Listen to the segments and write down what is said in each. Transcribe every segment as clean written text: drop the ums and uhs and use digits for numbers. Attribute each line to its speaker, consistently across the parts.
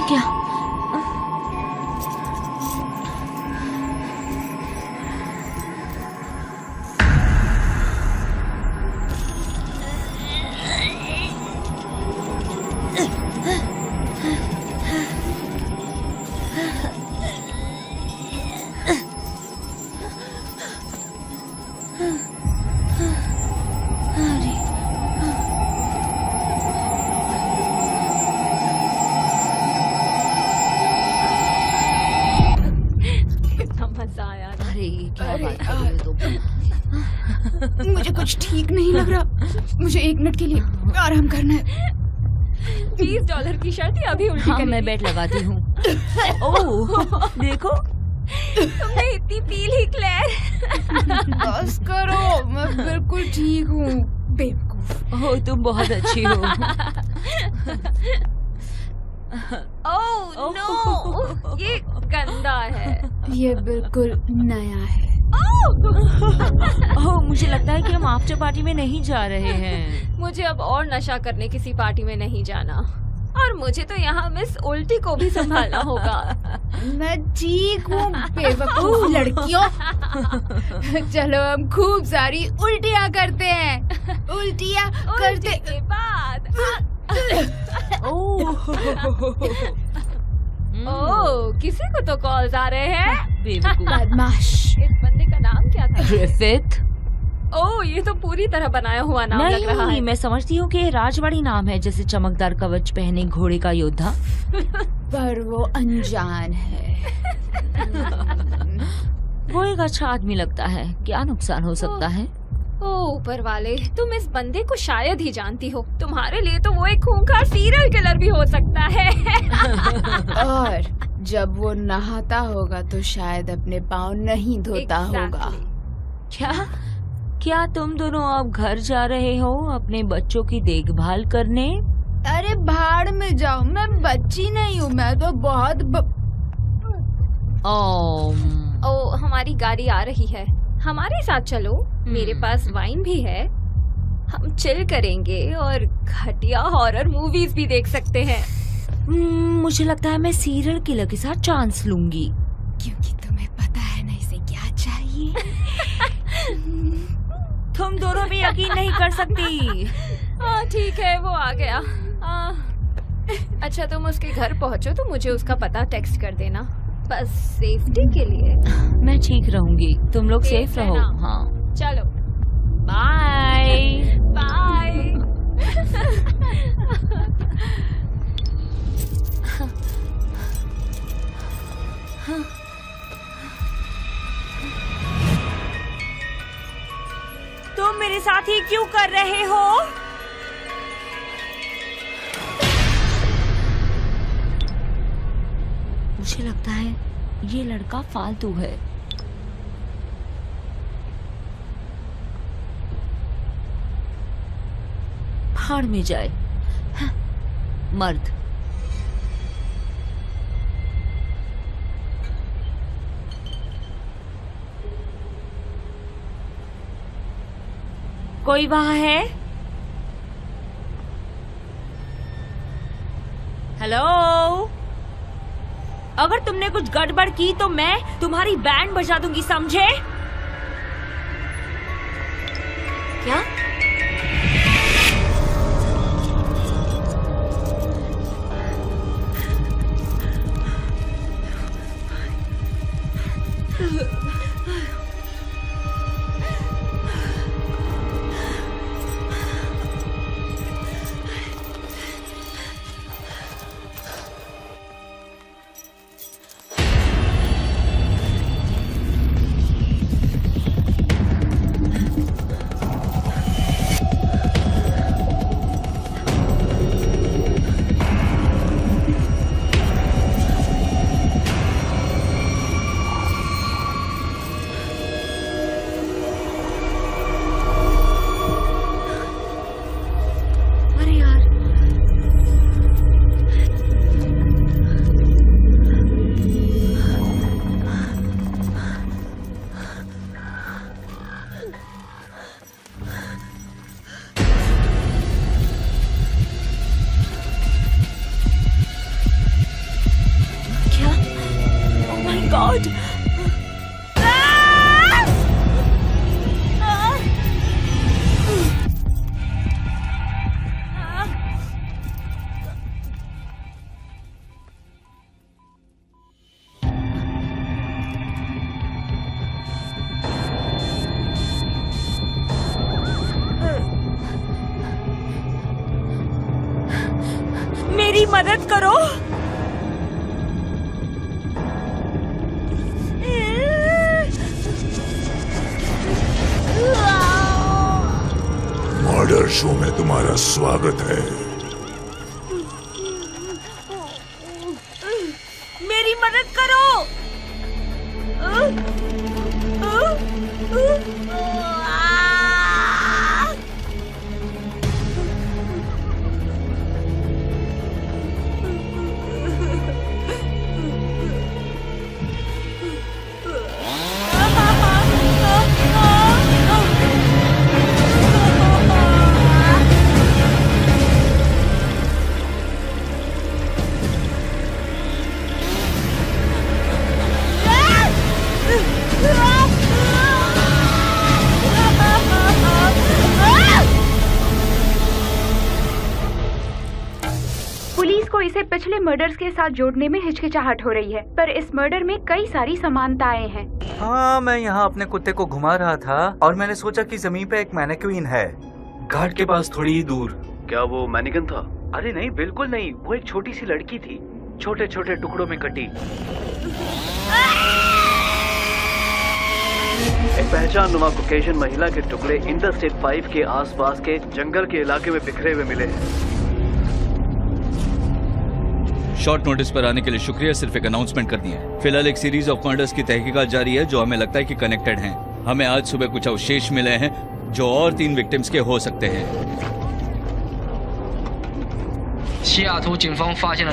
Speaker 1: क्या?
Speaker 2: मुझे कुछ ठीक नहीं लग रहा। मुझे 1 मिनट के लिए आराम करना है।
Speaker 3: $20 की शर्त अभी उल्टी
Speaker 1: हाँ, मैं बेट लगाती हूँ। ओह, देखो
Speaker 3: तुमने इतनी पी ली क्लेयर।
Speaker 2: बस करो, मैं बिल्कुल ठीक हूँ। बेवकूफ।
Speaker 1: ओह, तुम बहुत अच्छी हो।
Speaker 3: ओह नो, ये गंदा है।
Speaker 2: ये बिल्कुल नया है।
Speaker 1: ओह, मुझे लगता है कि हम आफ्टर पार्टी में नहीं जा रहे हैं।
Speaker 3: मुझे अब और नशा करने किसी पार्टी में नहीं जाना, और मुझे तो यहाँ मिस उल्टी को भी संभालना होगा।
Speaker 2: मैं ठीक हूँ बेवकूफ लड़कियों। चलो हम खूब सारी उल्टियाँ करते हैं। उल्टियाँ करते
Speaker 3: के बाद ओह, किसी को तो कॉल्स आ रहे हैं।
Speaker 2: बदमाश।
Speaker 3: इस बंदे का नाम क्या था?
Speaker 1: ग्रिफिथ।
Speaker 3: ओह, ये तो पूरी तरह बनाया हुआ नाम लग रहा है।
Speaker 1: नहीं, मैं समझती हूँ कि ये राजवाड़ी नाम है, जैसे चमकदार कवच पहने घोड़े का योद्धा।
Speaker 2: पर वो अनजान है।
Speaker 1: वो एक अच्छा आदमी लगता है। क्या नुकसान हो सकता है?
Speaker 3: ओह ऊपर वाले, तुम इस बंदे को शायद ही जानती हो। तुम्हारे लिए तो वो एक खूंखार सीरियल किलर भी हो सकता है।
Speaker 2: और जब वो नहाता होगा तो शायद अपने पाँव नहीं धोता होगा।
Speaker 1: क्या तुम दोनों अब घर जा रहे हो अपने बच्चों की देखभाल करने?
Speaker 2: अरे भाड़ में जाओ, मैं बच्ची नहीं हूँ, मैं तो बहुत
Speaker 3: ओह, हमारी गाड़ी आ रही है, हमारे साथ चलो। मेरे पास वाइन भी है, हम चिल करेंगे और घटिया हॉरर मूवीज भी देख सकते हैं।
Speaker 1: मुझे लगता है मैं सीरियल किलर के साथ चांस लूंगी।
Speaker 2: क्योंकि तुम्हें पता है ना इसे क्या चाहिए।
Speaker 1: तुम दोनों भी यकीन नहीं कर सकती।
Speaker 3: ठीक है, वो आ गया। अच्छा, तुम उसके घर पहुँचो तो मुझे उसका पता टेक्स्ट कर देना, बस सेफ्टी के लिए।
Speaker 1: मैं ठीक रहूंगी, तुम लोग सेफ रहो। हाँ
Speaker 3: चलो,
Speaker 1: बाय
Speaker 3: बाय।
Speaker 1: तुम मेरे साथ ही क्यों कर रहे हो? मुझे लगता है ये लड़का फालतू है। भाड़ में जाए। मर्द। कोई वहां है? हेलो? अगर तुमने कुछ गड़बड़ की तो मैं तुम्हारी बैंड बजा दूंगी, समझे? क्या? मदद करो।
Speaker 4: मर्डर शो में तुम्हारा स्वागत है।
Speaker 1: मेरी मदद करो।
Speaker 5: पुलिस को इसे पिछले मर्डर्स के साथ जोड़ने में हिचकिचाहट हो रही है, पर इस मर्डर में कई सारी समानताएं हैं।
Speaker 6: हाँ, मैं यहाँ अपने कुत्ते को घुमा रहा था और मैंने सोचा कि जमीन पे एक मैनेक्विन है, घाट के पास थोड़ी ही दूर।
Speaker 7: क्या वो मैनिकन था?
Speaker 6: अरे नहीं, बिल्कुल नहीं, वो एक छोटी सी लड़की थी, छोटे छोटे टुकड़ों में कटी।
Speaker 7: एक पहचाननुमा कॉकेशियन महिला के टुकड़े इंटरस्टेट 5 के आसपास के जंगल के इलाके में बिखरे हुए मिले हैं।
Speaker 8: शॉर्ट नोटिस पर आने के लिए शुक्रिया, सिर्फ एक अनाउंसमेंट करनी है। फिलहाल एक सीरीज ऑफ मर्डर्स की तहकीकात जारी है जो हमें लगता है कि कनेक्टेड हैं। हमें आज सुबह कुछ अवशेष मिले हैं जो और 3 विक्टिम्स के हो सकते हैं।
Speaker 9: 西雅图警方发现了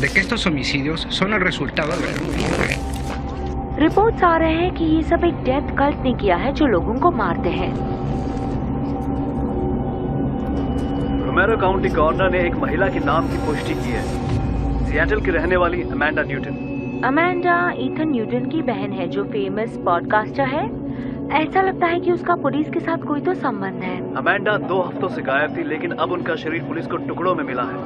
Speaker 9: de que estos homicidios son el resultado de
Speaker 1: reports आ रहे हैं कि ये सब एक डेथ कल्ट ने किया है जो लोगों को मारते हैं।
Speaker 7: रोमेरो काउंटी कॉर्नर ने एक महिला के नाम की पुष्टि की है, सिएटल की रहने वाली Amanda Newton.
Speaker 1: Amanda Ethan Newton की बहन है जो फेमस पॉडकास्टर है। ऐसा लगता है कि उसका पुलिस के साथ कोई तो संबंध है।
Speaker 7: अमेंडा 2 हफ्तों से गायब थी, लेकिन अब उनका शरीर पुलिस को टुकड़ों में मिला है।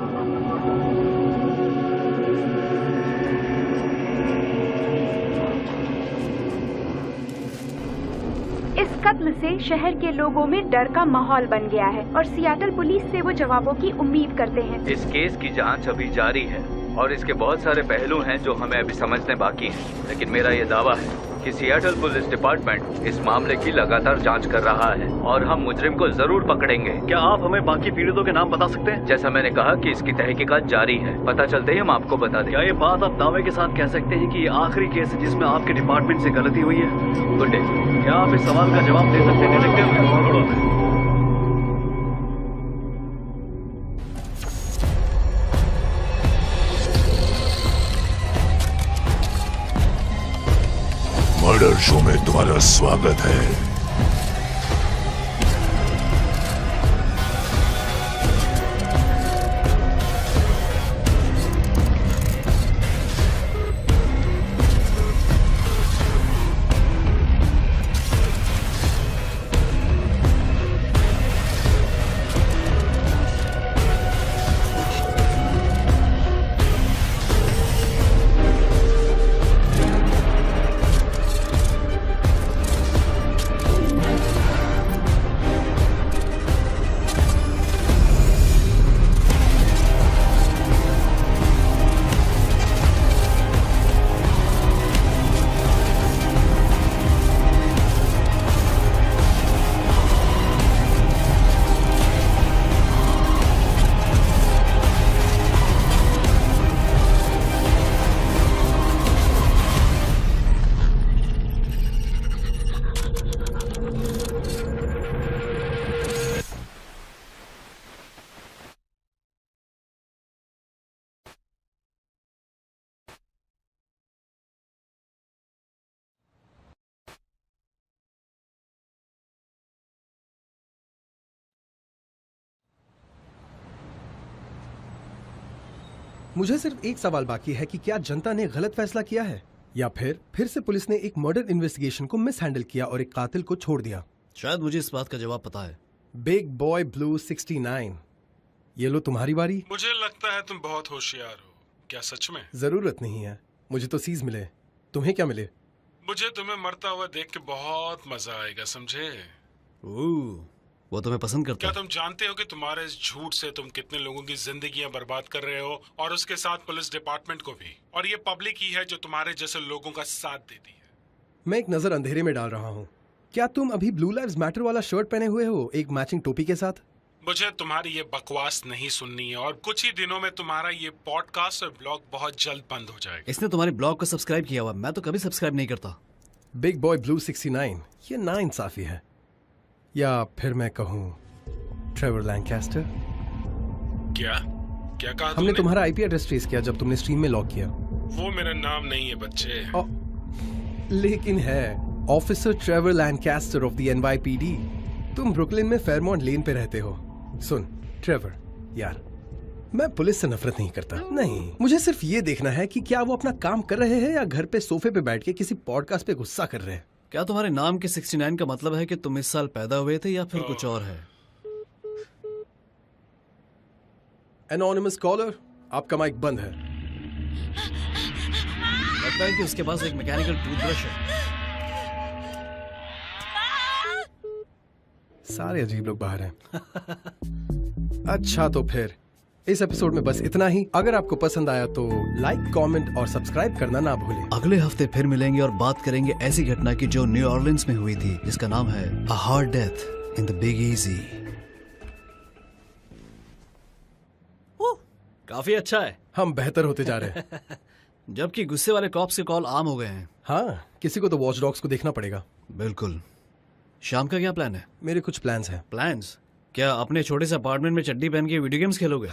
Speaker 5: इस कत्ल से शहर के लोगों में डर का माहौल बन गया है और सियाटल पुलिस से वो जवाबों की उम्मीद करते हैं।
Speaker 6: इस केस की जांच अभी जारी है और इसके बहुत सारे पहलू हैं जो हमें अभी समझने बाकी हैं, लेकिन मेरा ये दावा है कि सियाटल पुलिस डिपार्टमेंट इस मामले की लगातार जांच कर रहा है और हम मुजरिम को जरूर पकड़ेंगे।
Speaker 7: क्या आप हमें बाकी पीड़ितों के नाम बता सकते हैं?
Speaker 6: जैसा मैंने कहा कि इसकी तहकीकात जारी है, पता चलते ही हम आपको बता दें।
Speaker 7: क्या ये बात आप दावे के साथ कह सकते हैं कि ये आखिरी केस है जिसमें आपके डिपार्टमेंट से गलती हुई है?
Speaker 6: Good day.
Speaker 7: क्या आप इस सवाल का जवाब दे सकते हैं डिटेक्टिव?
Speaker 4: मर्डर शो में तुम्हारा स्वागत है।
Speaker 10: मुझे सिर्फ एक सवाल बाकी है कि क्या जनता ने गलत फैसला किया है या फिर से पुलिस ने एक मर्डर इन्वेस्टिगेशन को मिस हैंडल किया और एक कातिल को छोड़ दिया।
Speaker 11: शायद मुझे इस बात का जवाब पता है।
Speaker 10: बिग बॉय ब्लू 69, ये लो तुम्हारी बारी।
Speaker 12: मुझे लगता है तुम बहुत होशियार हो। क्या सच में?
Speaker 10: जरूरत नहीं है, मुझे तो सीज मिले। तुम्हें क्या मिले?
Speaker 12: मुझे तुम्हें मरता हुआ देख के बहुत मजा आएगा, समझे?
Speaker 11: वो तुम्हें पसंद करता
Speaker 12: क्या
Speaker 11: है?
Speaker 12: तुम जानते हो कि तुम्हारे इस झूठ से तुम कितने लोगों की जिंदगियां बर्बाद कर रहे हो, और उसके साथ पुलिस डिपार्टमेंट को भी। और ये पब्लिक ही है जो तुम्हारे जैसे लोगों का साथ देती है।
Speaker 10: मैं एक नजर अंधेरे में डाल रहा हूँ। क्या तुम अभी ब्लू लाइव्स मैटर वाला शर्ट पहने हुए हो, एक मैचिंग टोपी के साथ?
Speaker 12: मुझे तुम्हारी ये बकवास नहीं सुननी है, और कुछ ही दिनों में तुम्हारा ये पॉडकास्ट और ब्लॉग बहुत जल्द बंद हो जाएगा।
Speaker 11: इसने तुम्हारे ब्लॉग को सब्सक्राइब किया हुआ, मैं तो कभी सब्सक्राइब नहीं करता।
Speaker 10: बिग बॉय ब्लू 69, ये नाइंसाफी है। या फिर मैं कहूँ ट्रेवर लैंकास्टर।
Speaker 12: क्या क्या कहा
Speaker 10: हमने तुम्हारा आईपी एड्रेस ट्रेस किया जब तुमने स्ट्रीम में लॉग किया।
Speaker 12: वो मेरा नाम नहीं है बच्चे।
Speaker 10: लेकिन है, officer Trevor Lancaster of the NYPD. तुम ब्रुकलिन में फेयरमॉन्ट लेन पे रहते हो। सुन ट्रेवर यार, मैं पुलिस से नफरत नहीं करता, नहीं, मुझे सिर्फ ये देखना है कि क्या वो अपना काम कर रहे हैं या घर पे सोफे पे बैठ के किसी पॉडकास्ट पे गुस्सा कर रहे हैं।
Speaker 11: क्या तुम्हारे नाम के 69 का मतलब है कि तुम इस साल पैदा हुए थे या फिर कुछ और है?
Speaker 10: एनोनिमस कॉलर, आपका माइक बंद है।
Speaker 11: लगता है कि उसके पास एक मैकेनिकल टूथब्रश है।
Speaker 10: सारे अजीब लोग बाहर हैं। अच्छा तो फिर इस एपिसोड में बस इतना ही। अगर आपको पसंद आया तो लाइक, कमेंट और सब्सक्राइब करना ना भूलें।
Speaker 11: अगले हफ्ते फिर मिलेंगे और बात करेंगे ऐसी घटना की जो न्यू ऑर्लिन्स में हुई थी, जिसका नाम है a hard death in the big easy. काफी अच्छा है।
Speaker 10: हम बेहतर होते जा रहे हैं।
Speaker 11: जबकि गुस्से वाले कॉप्स के कॉल आम हो गए हैं।
Speaker 10: हाँ, किसी को तो वॉच डॉग्स को देखना पड़ेगा।
Speaker 11: बिल्कुल। शाम का क्या प्लान है?
Speaker 10: मेरे कुछ प्लान्स हैं।
Speaker 11: प्लान्स? क्या अपने छोटे से अपार्टमेंट में चड्डी पहन के वीडियो गेम्स खेलोगे?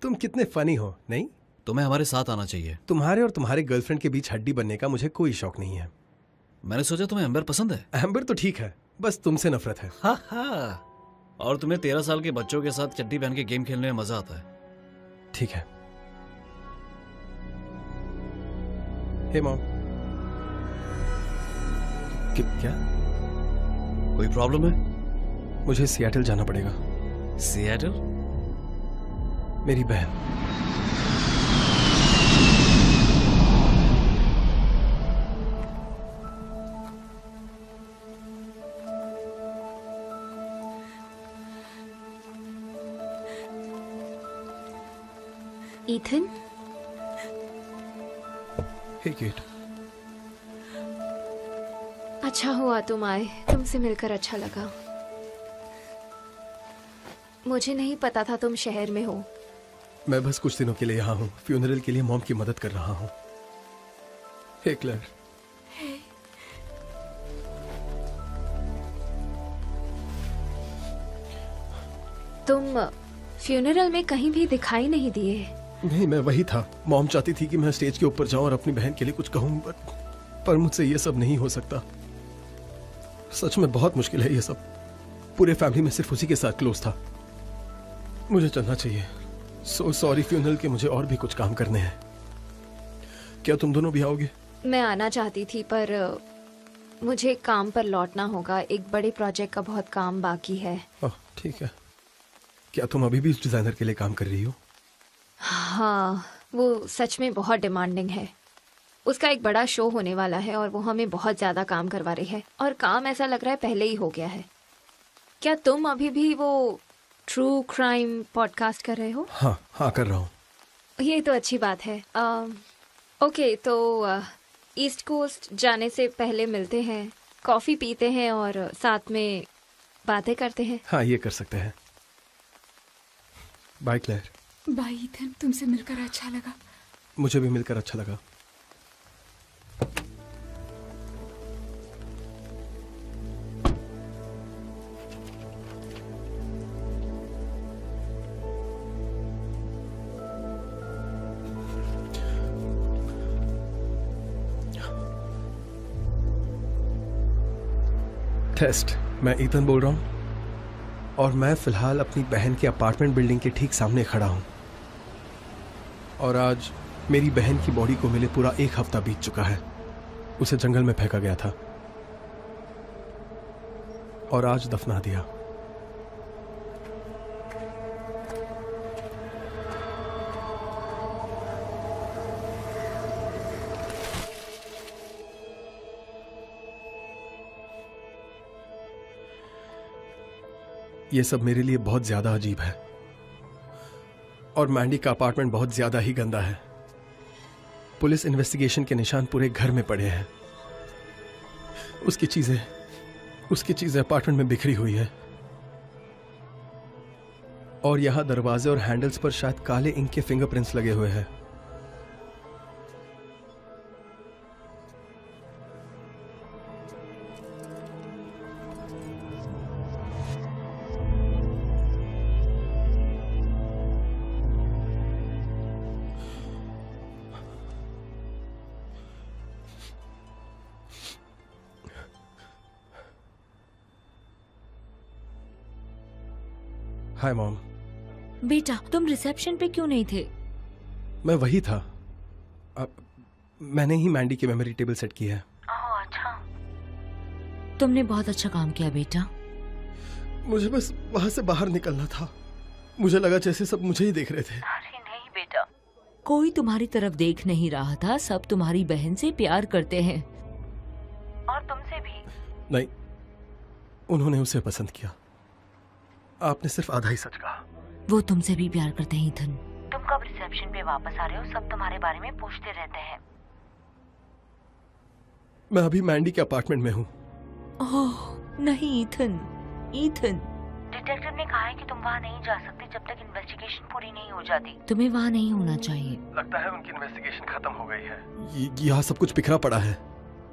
Speaker 10: तुम कितने फनी हो, नहीं?
Speaker 11: तुम्हें हमारे साथ आना चाहिए।
Speaker 10: तुम्हारे और तुम्हारे गर्लफ्रेंड के बीच हड्डी बनने का मुझे कोई शौक नहीं है।
Speaker 11: मैंने सोचा तुम्हें एम्बर पसंद है।
Speaker 10: एम्बर तो ठीक है, बस तुमसे नफरत है।
Speaker 11: और तुम्हें 13 साल के बच्चों के साथ चड्डी पहन के गेम खेलने में मजा आता है।
Speaker 10: ठीक है। हे मॉम। क्या
Speaker 11: कोई प्रॉब्लम है?
Speaker 10: मुझे सियाटल जाना पड़ेगा।
Speaker 11: सियाटल?
Speaker 10: मेरी बहन।
Speaker 3: ईथन?
Speaker 10: हे केट।
Speaker 3: अच्छा हुआ तुम आए, तुमसे मिलकर अच्छा लगा। मुझे नहीं पता था तुम शहर में हो।
Speaker 10: मैं बस कुछ दिनों के लिए यहाँ हूँ, फ्यूनरल के लिए मॉम की मदद कर रहा हूँ। हे क्लेयर।
Speaker 3: तुम फ्यूनरल में कहीं भी दिखाई नहीं दिए।
Speaker 10: नहीं, मैं वही था। मॉम चाहती थी कि मैं स्टेज के ऊपर जाऊं और अपनी बहन के लिए कुछ कहूं, पर मुझसे ये सब नहीं हो सकता। सच में बहुत मुश्किल है ये सब। पूरे फैमिली में सिर्फ उसी के साथ क्लोज था। मुझे चलना चाहिए। सो सॉरी फ्यूनरल के मुझे और भी कुछ काम करने हैं। क्या तुम दोनों भी आओगे?
Speaker 3: मैं आना चाहती थी पर मुझे काम पर लौटना होगा। एक बड़े प्रोजेक्ट का बहुत काम बाकी है।
Speaker 10: ठीक है। क्या तुम अभी भी उस डिजाइनर के लिए काम कर रही हो?
Speaker 3: हाँ, वो सच में बहुत डिमांडिंग है। उसका एक बड़ा शो होने वाला है और वो हमें बहुत ज्यादा काम करवा रही है, और काम ऐसा लग रहा है पहले ही हो गया है। क्या तुम अभी भी वो ट्रू क्राइम पॉडकास्ट कर रहे हो?
Speaker 10: हाँ कर रहा हूँ।
Speaker 3: ये तो अच्छी बात है। ओके, तो ईस्ट कोस्ट जाने से पहले मिलते हैं, कॉफी पीते हैं और साथ में बातें करते हैं।
Speaker 10: हाँ, ये कर सकते हैं। Bye clear.
Speaker 2: बाय ईथन, तुमसे मिलकर अच्छा लगा।
Speaker 10: मुझे भी मिलकर अच्छा लगा। टेस्ट। मैं ईथन बोल रहा हूँ और मैं फिलहाल अपनी बहन के अपार्टमेंट बिल्डिंग के ठीक सामने खड़ा हूँ। और आज मेरी बहन की बॉडी को मिले पूरा 1 हफ्ता बीत चुका है। उसे जंगल में फेंका गया था और आज दफना दिया। ये सब मेरे लिए बहुत ज्यादा अजीब है। और मैंडी का अपार्टमेंट बहुत ज्यादा ही गंदा है। पुलिस इन्वेस्टिगेशन के निशान पूरे घर में पड़े हैं। उसकी चीजें अपार्टमेंट में बिखरी हुई है। और यहां दरवाजे और हैंडल्स पर शायद काले इंक के फिंगरप्रिंट्स लगे हुए हैं। Hi mom.
Speaker 1: बेटा, तुम रिसेप्शन पे क्यों नहीं थे?
Speaker 10: मैं वही था। मैंने ही मैंडी की मेमोरी टेबल सेट की है।
Speaker 1: ओह अच्छा। तुमने बहुत अच्छा काम किया बेटा।
Speaker 10: मुझे बस वहां से बाहर निकलना था। मुझे लगा जैसे सब मुझे ही देख रहे थे।
Speaker 1: अरे नहीं बेटा, कोई तुम्हारी तरफ देख नहीं रहा था। सब तुम्हारी बहन से प्यार करते हैं और तुमसे भी।
Speaker 10: नहीं, उन्होंने उसे पसंद किया। आपने सिर्फ आधा ही सच कहा।
Speaker 1: वो तुमसे भी प्यार करते हैं इथन। तुम कब रिसेप्शन पे वापस आ रहे हो? सब तुम्हारे बारे में पूछते रहते हैं।
Speaker 10: मैं अभी मैंडी के अपार्टमेंट में हूँ।
Speaker 1: ओह नहीं इथन, इथन। डिटेक्टिव ने कहा है कि तुम वहाँ नहीं जा सकते जब तक इन्वेस्टिगेशन पूरी नहीं हो जाती। तुम्हें वहाँ नहीं होना चाहिए।
Speaker 10: लगता है उनकी इन्वेस्टिगेशन खत्म हो गई है। यहाँ सब कुछ बिखरा पड़ा है।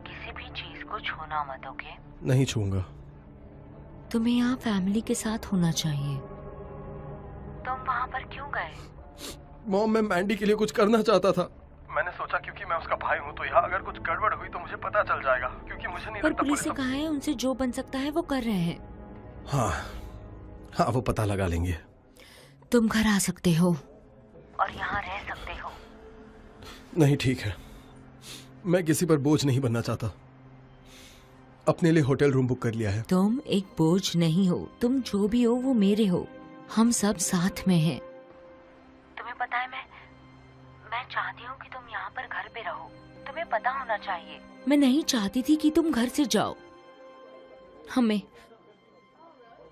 Speaker 1: किसी भी चीज को छूना मत, ओके?
Speaker 10: नहीं छूंगा।
Speaker 1: तुम्हें यहाँ फैमिली के साथ होना चाहिए। तुम वहाँ पर क्यों गए?
Speaker 10: मॉम, मैं मैंडी के लिए कुछ करना चाहता था। मैंने सोचा क्योंकि मैं उसका भाई हूँ तो यहाँ अगर कुछ गड़बड़ हुई तो मुझे पता चल जाएगा। क्योंकि मुझे नहीं
Speaker 1: पर
Speaker 10: लगता
Speaker 1: पुलिस से कहा है उनसे जो बन सकता है वो कर रहे हैं।
Speaker 10: हाँ, वो पता लगा लेंगे।
Speaker 1: तुम घर आ सकते हो और यहाँ रह सकते हो।
Speaker 10: नहीं, ठीक है। मैं किसी पर बोझ नहीं बनना चाहता। अपने लिए होटल रूम बुक कर लिया है।
Speaker 1: तुम एक बोझ नहीं हो। तुम जो भी हो वो मेरे हो। हम सब साथ में हैं। तुम्हें पता है मैं चाहती हूँ कि तुम यहाँ पर घर पे रहो। तुम्हें पता होना चाहिए। मैं नहीं चाहती थी कि तुम घर से जाओ।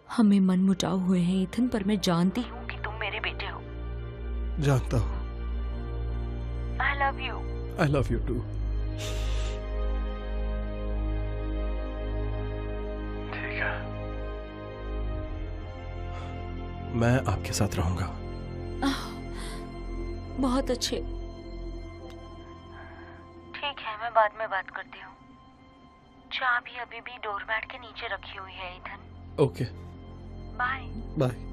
Speaker 1: हमें मनमुटाव हुए हैं इथन, पर मैं जानती हूँ कि तुम मेरे बेटे हो।
Speaker 10: जानता हूँ।
Speaker 1: I love you.
Speaker 10: I love you too. ठीक है, मैं आपके साथ रहूंगा।
Speaker 1: बहुत अच्छे। ठीक है, मैं बाद में बात करती हूँ। चाबी अभी भी डोरमैट के नीचे रखी हुई है इथन।
Speaker 10: Okay,
Speaker 1: bye.
Speaker 10: बाय।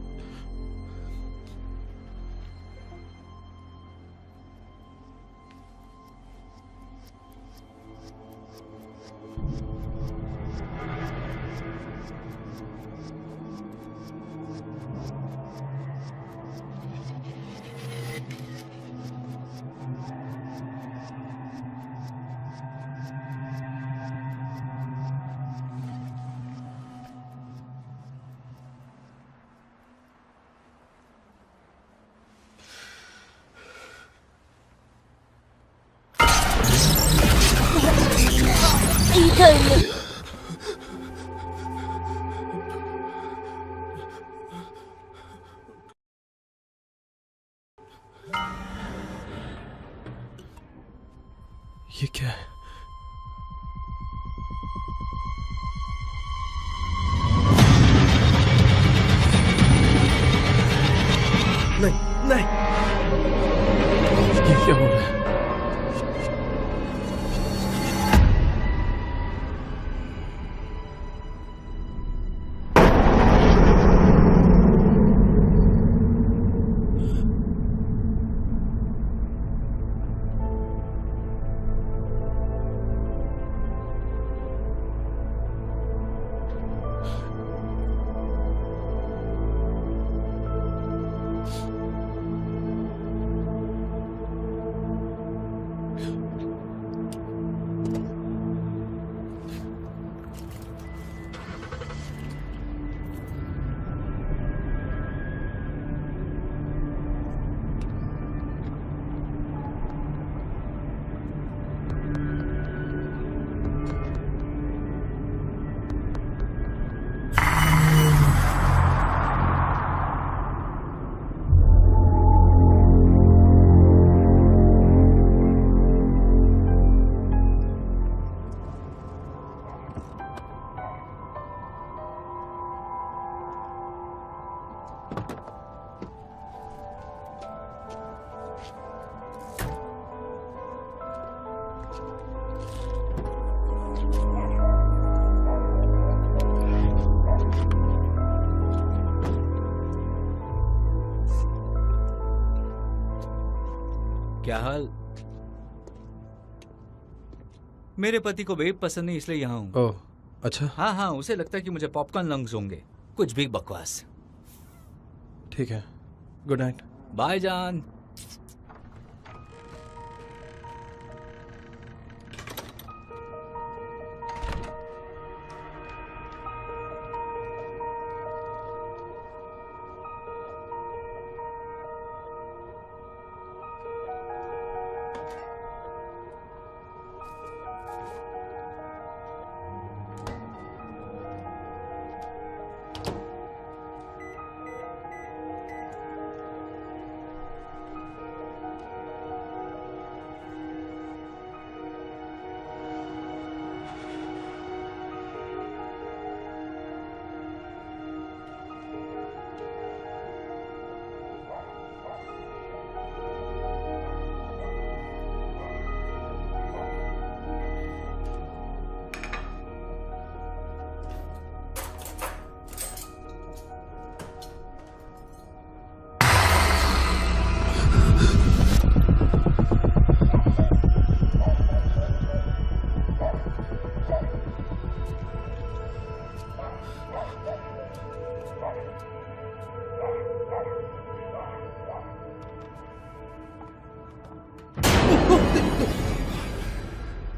Speaker 10: ये क्या है? नहीं, नहीं, ये क्या हो रहा है?
Speaker 8: क्या हाल? मेरे पति को वेब पसंद नहीं इसलिए यहाँ हूँ।
Speaker 10: ओह, अच्छा।
Speaker 8: हाँ, उसे लगता है कि मुझे पॉपकॉर्न लंग्स होंगे। कुछ भी बकवास।
Speaker 10: ठीक है, गुड नाइट।
Speaker 8: बाय जान।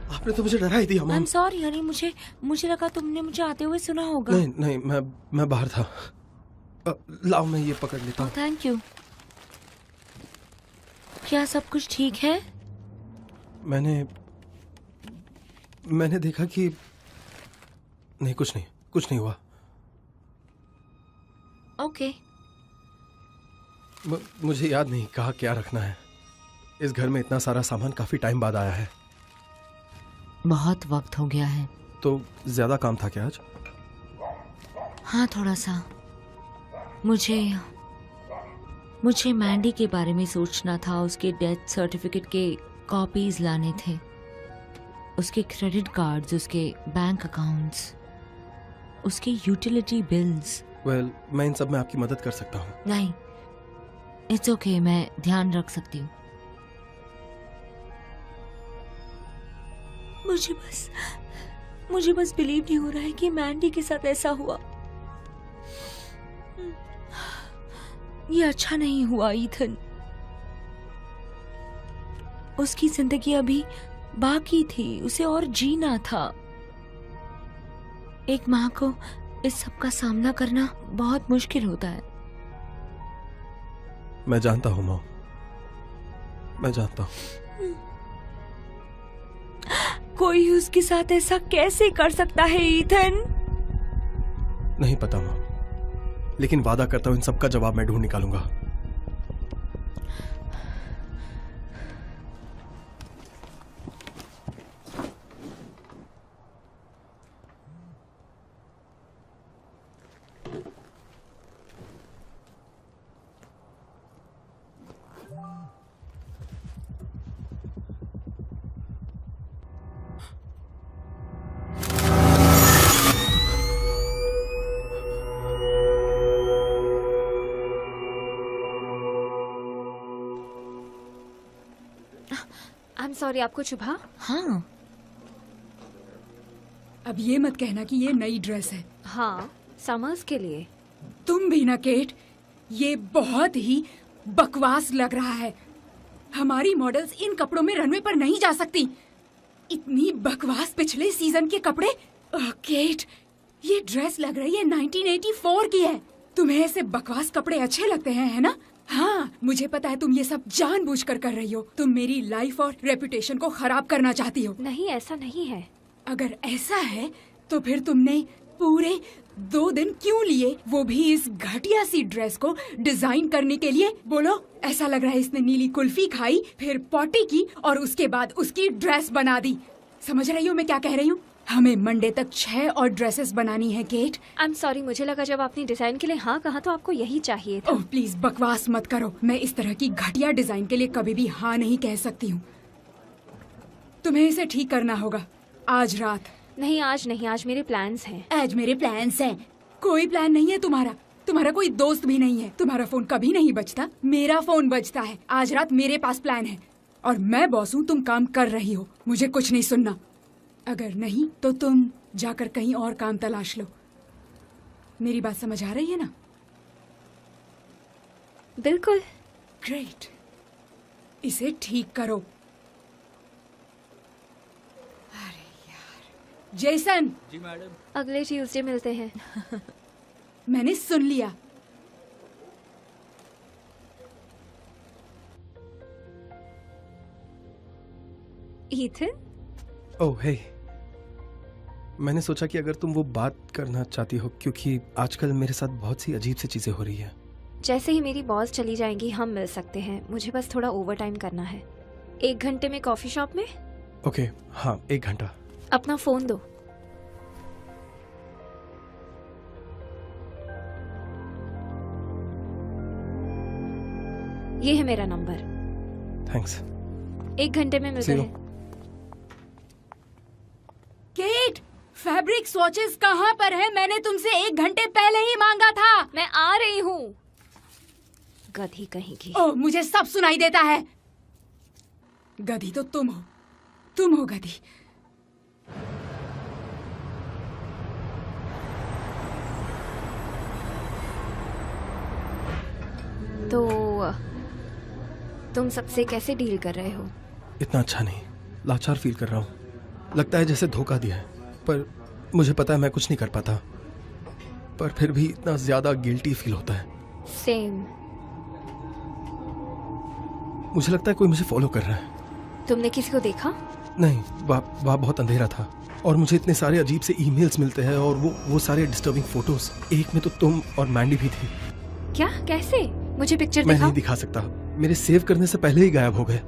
Speaker 10: आपने तो मुझे डरा ही दिया मॉम।
Speaker 1: I'm sorry हनी, मुझे लगा तुमने मुझे आते हुए सुना होगा।
Speaker 10: नहीं, मैं बाहर था। लाओ मैं ये पकड़ लेता हूँ।
Speaker 1: Thank you. क्या सब कुछ ठीक है?
Speaker 10: मैंने देखा कि नहीं, कुछ नहीं हुआ।
Speaker 1: ओके।
Speaker 10: मुझे याद नहीं कहा क्या रखना है। इस घर में इतना सारा सामान काफी टाइम बाद आया है।
Speaker 1: बहुत वक्त हो गया है।
Speaker 10: तो ज्यादा काम था क्या आज?
Speaker 1: हाँ, थोड़ा सा। मुझे मैंडी के बारे में सोचना था। उसके डेथ सर्टिफिकेट के कॉपीज लाने थे, उसके क्रेडिट कार्ड्स, उसके बैंक अकाउंट्स, उसके यूटिलिटी बिल्स।
Speaker 10: वेल, मैं इन सब में आपकी मदद कर सकता हूँ।
Speaker 1: नहीं, इट्स ओके, मैं ध्यान रख सकती हूँ। मुझे बस बिलीव नहीं हो रहा है कि मैंडी के साथ ऐसा हुआ। ये अच्छा नहीं हुआ ईथन। उसकी जिंदगी अभी बाकी थी, उसे और जीना था। एक माँ को इस सब का सामना करना बहुत मुश्किल होता है।
Speaker 10: मैं जानता हूँ मॉम, मैं जानता हूँ।
Speaker 1: कोई उसके साथ ऐसा कैसे कर सकता है ईथन?
Speaker 10: नहीं पता मॉम, लेकिन वादा करता हूँ इन सब का जवाब मैं ढूंढ निकालूंगा।
Speaker 3: सॉरी, आपको चुभा?
Speaker 1: हाँ।
Speaker 13: अब ये मत कहना कि ये नई ड्रेस है।
Speaker 3: हाँ, समर्स के लिए।
Speaker 13: तुम भी ना केट, ये बहुत ही बकवास लग रहा है। हमारी मॉडल्स इन कपड़ों में रनवे पर नहीं जा सकती। इतनी बकवास पिछले सीजन के कपड़े। केट, ये ड्रेस लग रही है 1984 की है। तुम्हें ऐसे बकवास कपड़े अच्छे लगते हैं, है ना? हाँ, मुझे पता है तुम ये सब जानबूझकर कर रही हो। तुम मेरी लाइफ और रेपुटेशन को खराब करना चाहती हो।
Speaker 3: नहीं, ऐसा नहीं है।
Speaker 13: अगर ऐसा है तो फिर तुमने पूरे 2 दिन क्यों लिए, वो भी इस घटिया सी ड्रेस को डिजाइन करने के लिए? बोलो, ऐसा लग रहा है इसने नीली कुल्फी खाई, फिर पॉटी की और उसके बाद उसकी ड्रेस बना दी। समझ रही हो मैं क्या कह रही हूँ? हमें मंडे तक 6 और ड्रेसेस बनानी है केट।
Speaker 3: आई एम सॉरी, मुझे लगा जब आपने डिजाइन के लिए हाँ कहा तो आपको यही चाहिए था।
Speaker 13: ओह प्लीज बकवास मत करो। मैं इस तरह की घटिया डिजाइन के लिए कभी भी हाँ नहीं कह सकती हूँ। तुम्हें इसे ठीक करना होगा आज रात।
Speaker 3: नहीं, आज नहीं, आज मेरे प्लान्स हैं।
Speaker 13: आज मेरे प्लान्स हैं? कोई प्लान नहीं है तुम्हारा। तुम्हारा कोई दोस्त भी नहीं है। तुम्हारा फोन कभी नहीं बजता, मेरा फोन बजता है। आज रात मेरे पास प्लान है और मैं बॉस हूँ, तुम काम कर रही हो, मुझे कुछ नहीं सुनना। अगर नहीं तो तुम जाकर कहीं और काम तलाश लो। मेरी बात समझ आ रही है ना?
Speaker 3: बिल्कुल।
Speaker 13: ग्रेट, इसे ठीक करो। अरे यार, जेसन।
Speaker 8: जी मैडम।
Speaker 3: अगले ट्यूसडे मिलते हैं।
Speaker 13: मैंने सुन लिया।
Speaker 3: ईथन?
Speaker 10: ओह हे, मैंने सोचा कि अगर तुम वो बात करना चाहती हो, क्योंकि आजकल मेरे साथ बहुत सी अजीब सी चीजें हो रही है।
Speaker 3: जैसे ही मेरी बॉस चली जाएंगी हम मिल सकते हैं। मुझे बस थोड़ा ओवर टाइम करना है। 1 घंटे में कॉफी शॉप में।
Speaker 10: ओके, हाँ 1 घंटा।
Speaker 3: अपना फोन दो। ये है मेरा नंबर।
Speaker 10: थैंक्स।
Speaker 3: 1 घंटे में मिलते हैं।
Speaker 13: केट, फैब्रिक स्वॉचेस कहाँ पर है? मैंने तुमसे 1 घंटे पहले ही मांगा था।
Speaker 3: मैं आ रही हूँ। गधी कहीं की।
Speaker 13: ओह, मुझे सब सुनाई देता है। गधी तो तुम हो गधी।
Speaker 3: तो तुम सबसे कैसे डील कर रहे हो?
Speaker 10: इतना अच्छा नहीं, लाचार फील कर रहा हूँ। लगता है जैसे धोखा दिया है, पर मुझे पता है मैं कुछ नहीं कर पाता, पर फिर भी इतना ज्यादा गिल्टी फील होता है।
Speaker 3: सेम।
Speaker 10: मुझे लगता है कोई मुझे फॉलो कर रहा है।
Speaker 3: तुमने किसी को देखा?
Speaker 10: नहीं, वहाँ बहुत अंधेरा था और मुझे इतने सारे अजीब से ईमेल्स मिलते हैं और वो सारे डिस्टर्बिंग फोटोज। एक में तो तुम और मैंडी भी थी।
Speaker 3: क्या? कैसे? मुझे पिक्चर
Speaker 10: मैं
Speaker 3: दिखाओ।
Speaker 10: नहीं दिखा सकता, मेरे सेव करने से पहले ही गायब हो गए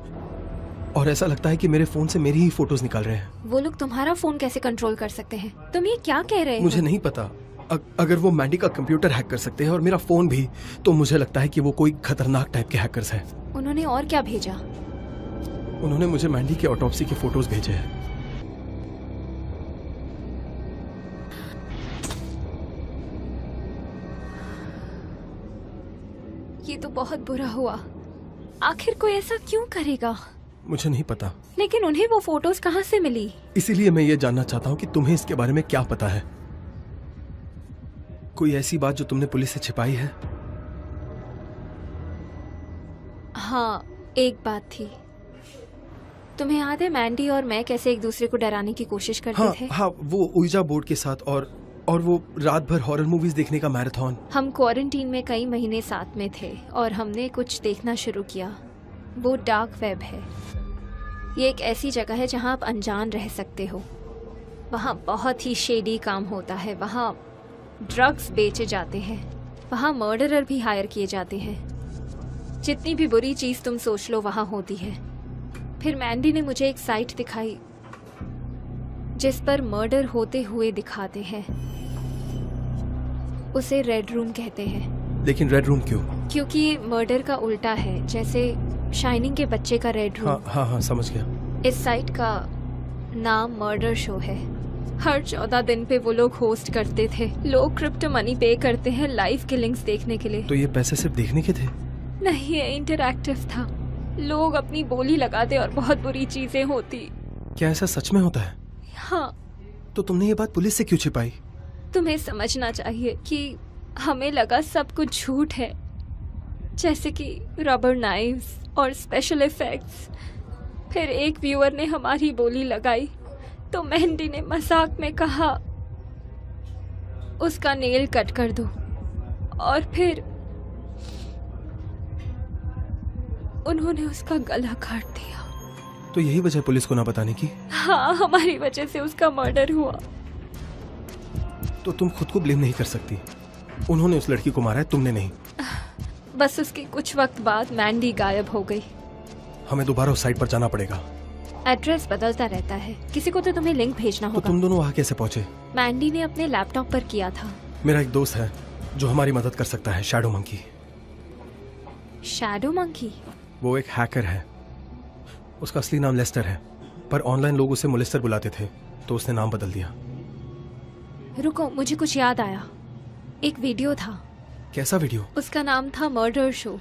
Speaker 10: और ऐसा लगता है कि मेरे फोन से मेरी ही फोटोज निकाल रहे हैं।
Speaker 3: वो लोग तुम्हारा फोन कैसे कंट्रोल कर सकते हैं? तुम ये क्या कह रहे हो?
Speaker 10: मुझे नहीं पता। अगर वो मैंडी का कंप्यूटर हैक कर सकते हैं और मेरा फोन भी, तो मुझे लगता है कि वो कोई खतरनाक टाइप के हैकर्स हैं।
Speaker 3: उन्होंने और क्या भेजा?
Speaker 10: उन्होंने मुझे मैंडी के ऑटोप्सी के फोटोज भेजे हैं।
Speaker 3: ये तो बहुत बुरा हुआ। आखिर कोई ऐसा क्यों करेगा?
Speaker 10: मुझे नहीं पता,
Speaker 3: लेकिन उन्हें वो फोटोज कहाँ से मिली?
Speaker 10: इसीलिए मैं ये जानना चाहता हूँ कि तुम्हें इसके बारे में क्या पता है। कोई ऐसी बात जो तुमने पुलिस से छिपाई है?
Speaker 3: हाँ, एक बात थी। तुम्हें याद है मैंडी और मैं कैसे एक दूसरे को डराने की कोशिश करते थे?
Speaker 10: हाँ, वो उइजा बोर्ड के साथ और वो रात भर हॉरर मूवीज देखने का मैराथन।
Speaker 3: हम क्वारंटीन में कई महीने साथ में थे और हमने कुछ देखना शुरू किया। वो डार्क वेब है। ये एक ऐसी जगह है जहाँ आप अनजान रह सकते हो। वहाँ बहुत ही शेडी काम होता है। वहाँ ड्रग्स बेचे जाते हैं। वहाँ मर्डरर भी हायर किए जाते हैं। जितनी भी बुरी चीज़ तुम सोच लो वहाँ होती है। फिर मैंडी ने मुझे एक साइट दिखाई जिस पर मर्डर होते हुए दिखाते हैं। उसे रेड रूम कहते हैं।
Speaker 10: लेकिन रेड रूम क्यों?
Speaker 3: क्योंकि ये मर्डर का उल्टा है, जैसे शाइनिंग के बच्चे का रेड रूम।
Speaker 10: हाँ, समझ गया।
Speaker 3: इस साइट का नाम मर्डर शो है। हर 14 दिन पे वो लोग होस्ट करते थे। लोग क्रिप्टो मनी पे करते हैं लाइव किलिंग्स देखने के लिए।
Speaker 10: तो ये पैसे सिर्फ देखने के थे?
Speaker 3: नहीं, ये इंटरैक्टिव था। लोग अपनी बोली लगाते और बहुत बुरी चीजें होती।
Speaker 10: क्या ऐसा सच में होता है?
Speaker 3: हाँ।
Speaker 10: तो तुमने ये बात पुलिस से क्यों छिपाई?
Speaker 3: तुम्हें समझना चाहिए कि हमें लगा सब कुछ झूठ है, जैसे कि रबर नाइफ्स और स्पेशल इफेक्ट्स। फिर एक व्यूअर ने हमारी बोली लगाई तो मेहंदी ने मजाक में कहा उसका नेल कट कर दो, और फिर उन्होंने उसका गला काट दिया।
Speaker 10: तो यही वजह पुलिस को ना बताने की?
Speaker 3: हाँ, हमारी वजह से उसका मर्डर हुआ।
Speaker 10: तो तुम खुद को ब्लेम नहीं कर सकती। उन्होंने उस लड़की को मारा है, तुमने नहीं।
Speaker 3: बस उसके कुछ वक्त बाद मैंडी गायब हो गई।
Speaker 10: हमें दोबारा उस साइट पर जाना पड़ेगा।
Speaker 3: एड्रेस बदलता रहता है। किसी को तो तुम्हें लिंक भेजना होगा।
Speaker 10: तो तुम दोनों वहाँ कैसे पहुँचे?
Speaker 3: मैंडी ने अपने लैपटॉप पर किया था।
Speaker 10: मेरा एक दोस्त है जो हमारी मदद कर सकता है, शैडो मंकी।
Speaker 3: Shadow monkey?
Speaker 10: वो एक हैकर है। उसका असली नाम लेस्टर है, पर ऑनलाइन लोग उसे मोलेस्टर बुलाते थे, तो उसने नाम बदल दिया।
Speaker 3: रुको, मुझे कुछ याद आया। एक वीडियो था।
Speaker 10: कैसा वीडियो?
Speaker 3: उसका नाम था मर्डर शो।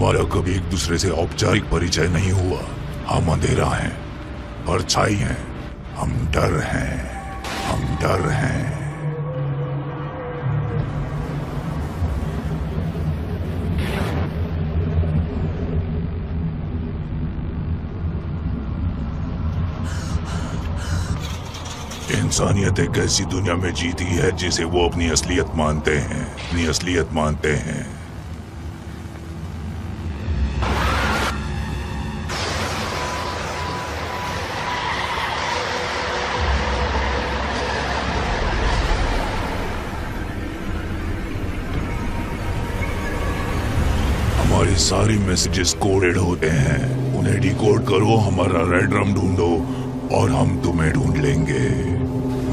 Speaker 4: हमारा कभी एक दूसरे से औपचारिक परिचय नहीं हुआ। हम अंधेरा हैं, परछाई हैं, हम डर हैं, हम डर हैं। इंसानियत एक ऐसी दुनिया में जीती है जिसे वो अपनी असलियत मानते हैं, अपनी असलियत मानते हैं। हमारी सारी मैसेजेस कोडेड होते हैं, उन्हें डिकोड करो, हमारा रेड ड्रम ढूंढो और हम तुम्हें ढूंढ लेंगे।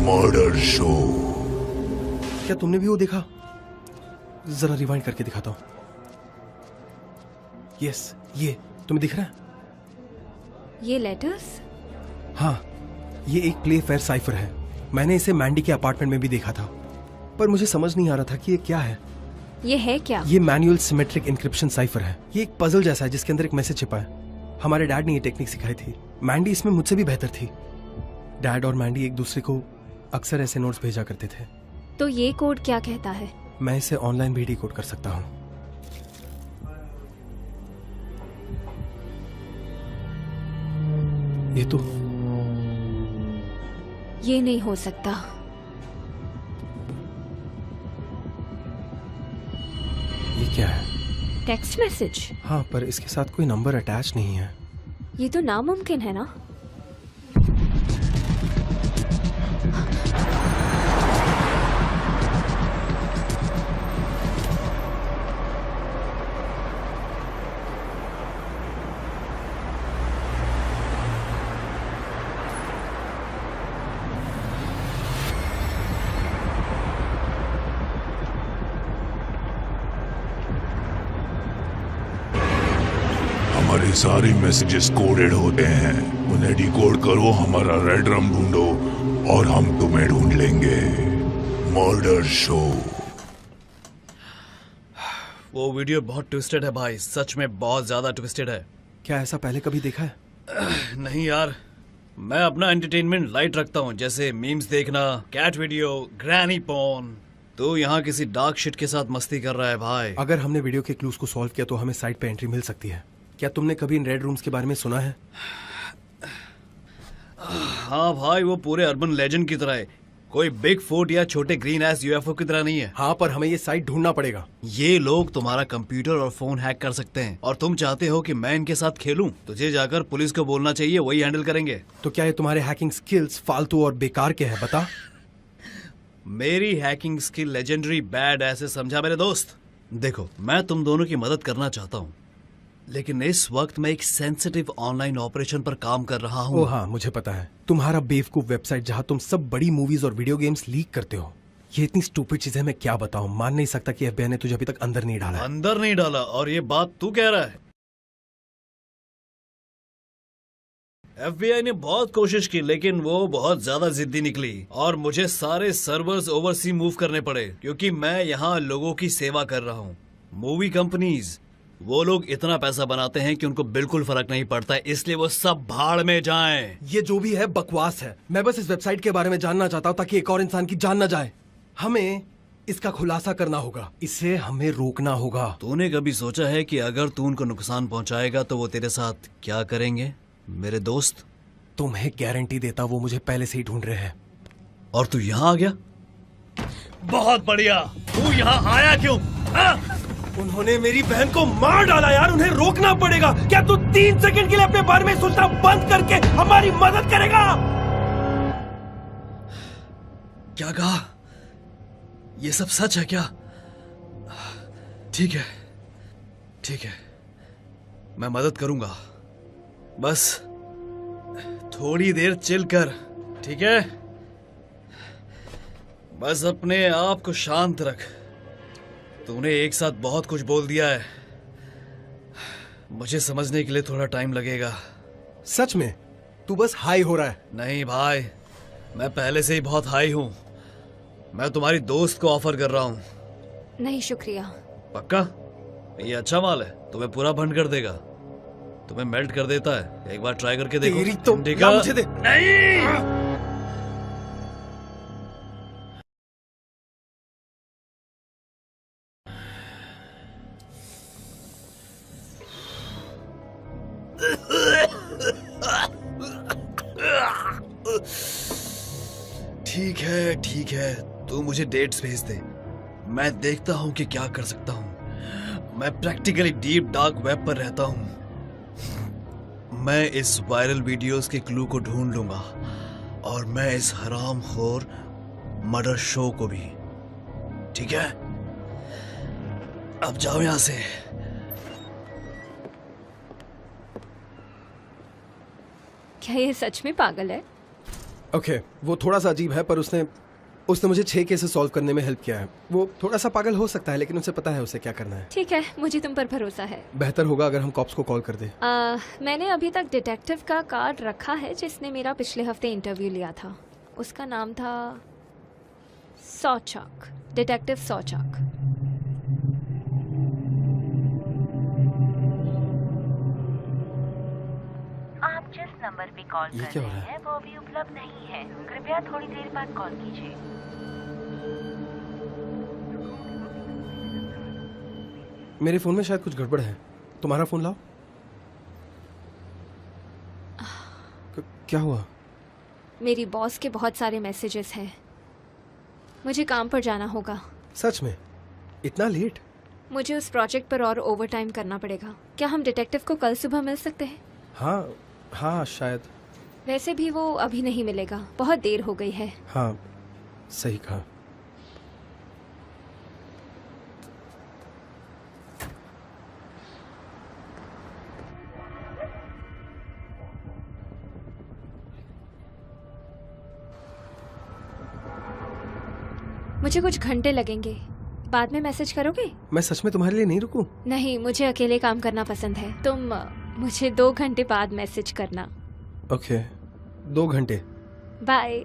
Speaker 4: Murder show.
Speaker 10: क्या तुमने भी वो देखा? जरा रिवाइंड करके दिखाता हूं। यस, ये तुम्हें दिख रहा है?
Speaker 3: ये लेटर्स?
Speaker 10: हाँ, ये एक प्ले फेयर साइफर है। मैंने इसे मैंडी के अपार्टमेंट में भी देखा था, पर मुझे समझ नहीं आ रहा था कि ये क्या है।
Speaker 3: ये है क्या?
Speaker 10: ये मैनुअल सिमेट्रिक इंक्रिप्शन साइफर है। ये एक पजल जैसा है जिसके अंदर एक मैसेज छिपा है। हमारे डैड ने ये टेक्निक सिखाई थी। मैंडी इसमें मुझसे भी बेहतर थी। डैड और मैंडी एक दूसरे को अक्सर ऐसे नोट्स भेजा करते थे।
Speaker 3: तो ये कोड क्या कहता है?
Speaker 10: मैं इसे ऑनलाइन भी डिकोड कर सकता हूँ।
Speaker 3: ये नहीं हो सकता।
Speaker 10: ये क्या है?
Speaker 3: Text message?
Speaker 10: हाँ, पर इसके साथ कोई नंबर अटैच नहीं है।
Speaker 3: ये तो नामुमकिन है ना।
Speaker 4: हमारे सारे मैसेजेस कोडेड होते हैं, उन्हें डिकोड करो, हमारा रेड ड्रम ढूंढो और हम तुम्हें ढूंढ लेंगे। Murder show.
Speaker 11: वो वीडियो बहुत ट्विस्टेड है भाई, सच में बहुत ज्यादा ट्विस्टेड है।
Speaker 10: क्या ऐसा पहले कभी देखा है?
Speaker 11: नहीं यार, मैं अपना एंटरटेनमेंट लाइट रखता हूँ, जैसे मीम्स देखना, कैट वीडियो, ग्रैनी पोर्न। तो यहाँ किसी डार्क शिट के साथ मस्ती कर रहा है भाई।
Speaker 10: अगर हमने वीडियो के क्लूज को सॉल्व किया तो हमें साइट पे एंट्री मिल सकती है। क्या तुमने कभी इन रेड रूम्स के बारे में सुना है?
Speaker 11: हाँ भाई, वो पूरे अर्बन लेजेंड की तरह है, कोई बिग फुट या छोटे ग्रीन एस यूएफओ की तरह नहीं है।
Speaker 10: हाँ, पर हमें ये साइट ढूंढना पड़ेगा।
Speaker 11: ये लोग तुम्हारा कंप्यूटर और फोन हैक कर सकते हैं, और तुम चाहते हो कि मैं इनके साथ खेलूं? तुझे जाकर पुलिस को बोलना चाहिए, वही हैंडल करेंगे।
Speaker 10: तो क्या ये तुम्हारे हैकिंग स्किल्स फालतू और बेकार के हैं? बता।
Speaker 11: मेरी हैकिंग स्किल लेजेंडरी बैड ऐसे समझा मेरे दोस्त। देखो, मैं तुम दोनों की मदद करना चाहता हूँ, लेकिन इस वक्त मैं एक सेंसिटिव ऑनलाइन ऑपरेशन पर काम कर रहा हूँ।
Speaker 10: ओह हाँ, मुझे पता है। तुम्हारा बेवकूफ वेबसाइट जहाँ तुम सब बड़ी मूवीज और वीडियो गेम्स लीक करते हो। ये इतनी स्टूपिड चीज है, मैं क्या बताऊँ। मान नहीं सकता कि एफबीआई ने तुझे अभी तक अंदर नहीं डाला।
Speaker 11: अंदर नहीं डाला? और ये बात तू कह रहा है? एफबीआई ने बहुत कोशिश की, लेकिन वो बहुत ज्यादा जिद्दी निकली और मुझे सारे सर्वर्स ओवरसी मूव करने पड़े, क्योंकि मैं यहाँ लोगों की सेवा कर रहा हूँ। मूवी कंपनीज, वो लोग इतना पैसा बनाते हैं कि उनको बिल्कुल फर्क नहीं पड़ता है, इसलिए वो सब भाड़ में जाएं।
Speaker 10: ये जो भी है बकवास है। मैं बस इस वेबसाइट के बारे में जानना चाहता हूँ ताकि एक और इंसान की जान न जाए। हमें इसका खुलासा करना होगा, इसे हमें रोकना होगा।
Speaker 11: तूने कभी सोचा है कि अगर तू उनको नुकसान पहुंचाएगा तो वो तेरे साथ क्या करेंगे मेरे दोस्त?
Speaker 10: तुम्हें गारंटी देता वो मुझे पहले से ही ढूंढ रहे हैं।
Speaker 11: और तू यहाँ आ गया? बहुत बढ़िया। तू यहाँ आया क्यों?
Speaker 10: उन्होंने मेरी बहन को मार डाला यार, उन्हें रोकना पड़ेगा। क्या तू 3 सेकंड के लिए अपने बारे में सोचना बंद करके हमारी मदद करेगा?
Speaker 11: क्या कहा? ये सब सच है क्या? ठीक है, ठीक है, मैं मदद करूंगा। बस थोड़ी देर चिल कर, ठीक है? बस अपने आप को शांत रख। तूने एक साथ बहुत कुछ बोल दिया है, मुझे समझने के लिए थोड़ा टाइम लगेगा।
Speaker 10: सच में? तू बस हाई हो रहा है?
Speaker 11: नहीं भाई, मैं पहले से ही बहुत हाई हूं। मैं तुम्हारी दोस्त को ऑफर कर रहा हूं।
Speaker 3: नहीं शुक्रिया।
Speaker 11: पक्का? ये अच्छा माल है, तुम्हें पूरा भंड कर देगा, तुम्हें मेल्ट कर देता है। एक बार ट्राई करके देखो।
Speaker 10: तेरी तो
Speaker 11: इंडिका
Speaker 10: मुझे दे।
Speaker 11: नहीं। ठीक है, तू मुझे डेट्स भेज दे, मैं देखता हूँ कि क्या कर सकता हूँ। मैं प्रैक्टिकली डीप डार्क वेब पर रहता हूँ। मैं इस वायरल वीडियोस के क्लू को ढूंढ लूंगा और मैं इस हरामखोर मर्डर शो को भी। ठीक है, अब जाओ यहां से।
Speaker 3: क्या ये सच में पागल है?
Speaker 10: ओके, वो थोड़ा सा अजीब है, पर उसने मुझे 6 केसेस सॉल्व करने में हेल्प किया है। वो थोड़ा सा पागल हो सकता है, लेकिन उसे पता है उसे क्या करना है।
Speaker 3: ठीक है, मुझे तुम पर भरोसा है।
Speaker 10: बेहतर होगा अगर हम कॉप्स को कॉल कर दें।
Speaker 3: मैंने अभी तक डिटेक्टिव का कार्ड रखा है जिसने मेरा पिछले हफ्ते इंटरव्यू लिया था। उसका नाम था सौचक, डिटेक्टिव सौचक।
Speaker 1: आप जिस नंबर पे कॉल कर रहे हैं वो अभी उपलब्ध नहीं है, कृपया थोड़ी देर बाद कॉल कीजिए।
Speaker 10: मेरे फोन में शायद कुछ गड़बड़ है, तुम्हारा फोन लाओ। क्या हुआ?
Speaker 3: मेरी बॉस के बहुत सारे मैसेजेस हैं, मुझे काम पर जाना होगा।
Speaker 10: सच में? इतना लेट?
Speaker 3: मुझे उस प्रोजेक्ट पर और ओवरटाइम करना पड़ेगा। क्या हम डिटेक्टिव को कल सुबह मिल सकते हैं?
Speaker 10: हाँ शायद।
Speaker 3: वैसे भी वो अभी नहीं मिलेगा, बहुत देर हो गई है।
Speaker 10: हाँ, सही कहा।
Speaker 3: मुझे कुछ घंटे लगेंगे, बाद में मैसेज करोगे?
Speaker 10: मैं सच में तुम्हारे लिए नहीं रुकूं?
Speaker 3: नहीं, मुझे अकेले काम करना पसंद है। तुम मुझे 2 घंटे बाद मैसेज करना।
Speaker 10: ओके, 2 घंटे।
Speaker 3: बाय।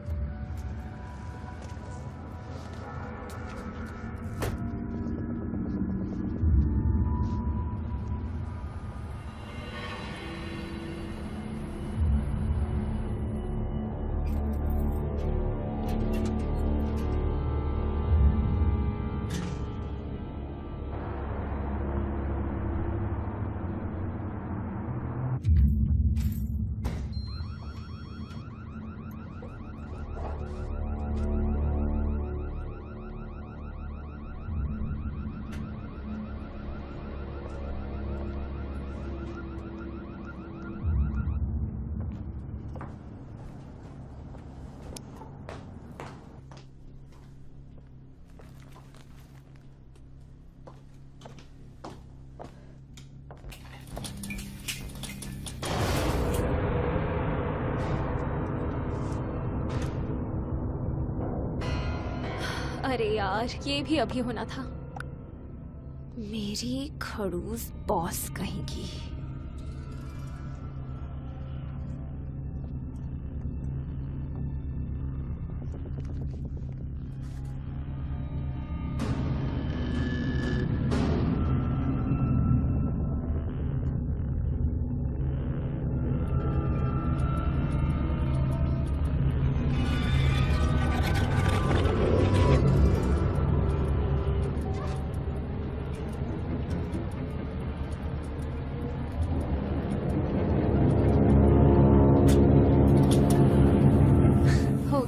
Speaker 3: अरे यार, ये भी अभी होना था। मेरी खड़ूस बॉस कहेगी।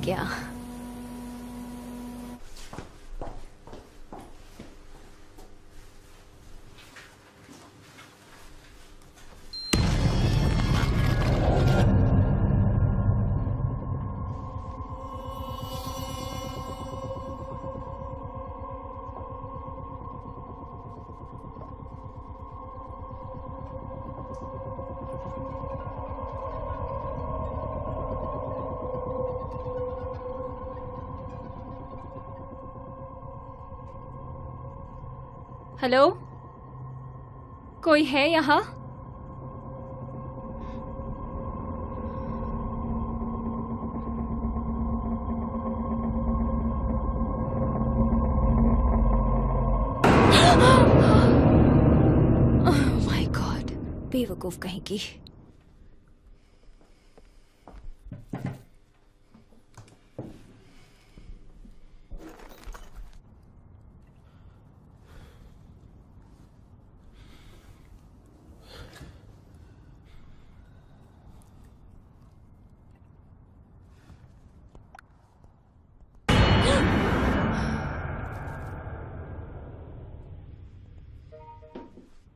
Speaker 3: गया। हेलो, कोई है यहाँ? बेवकूफ कहीं की।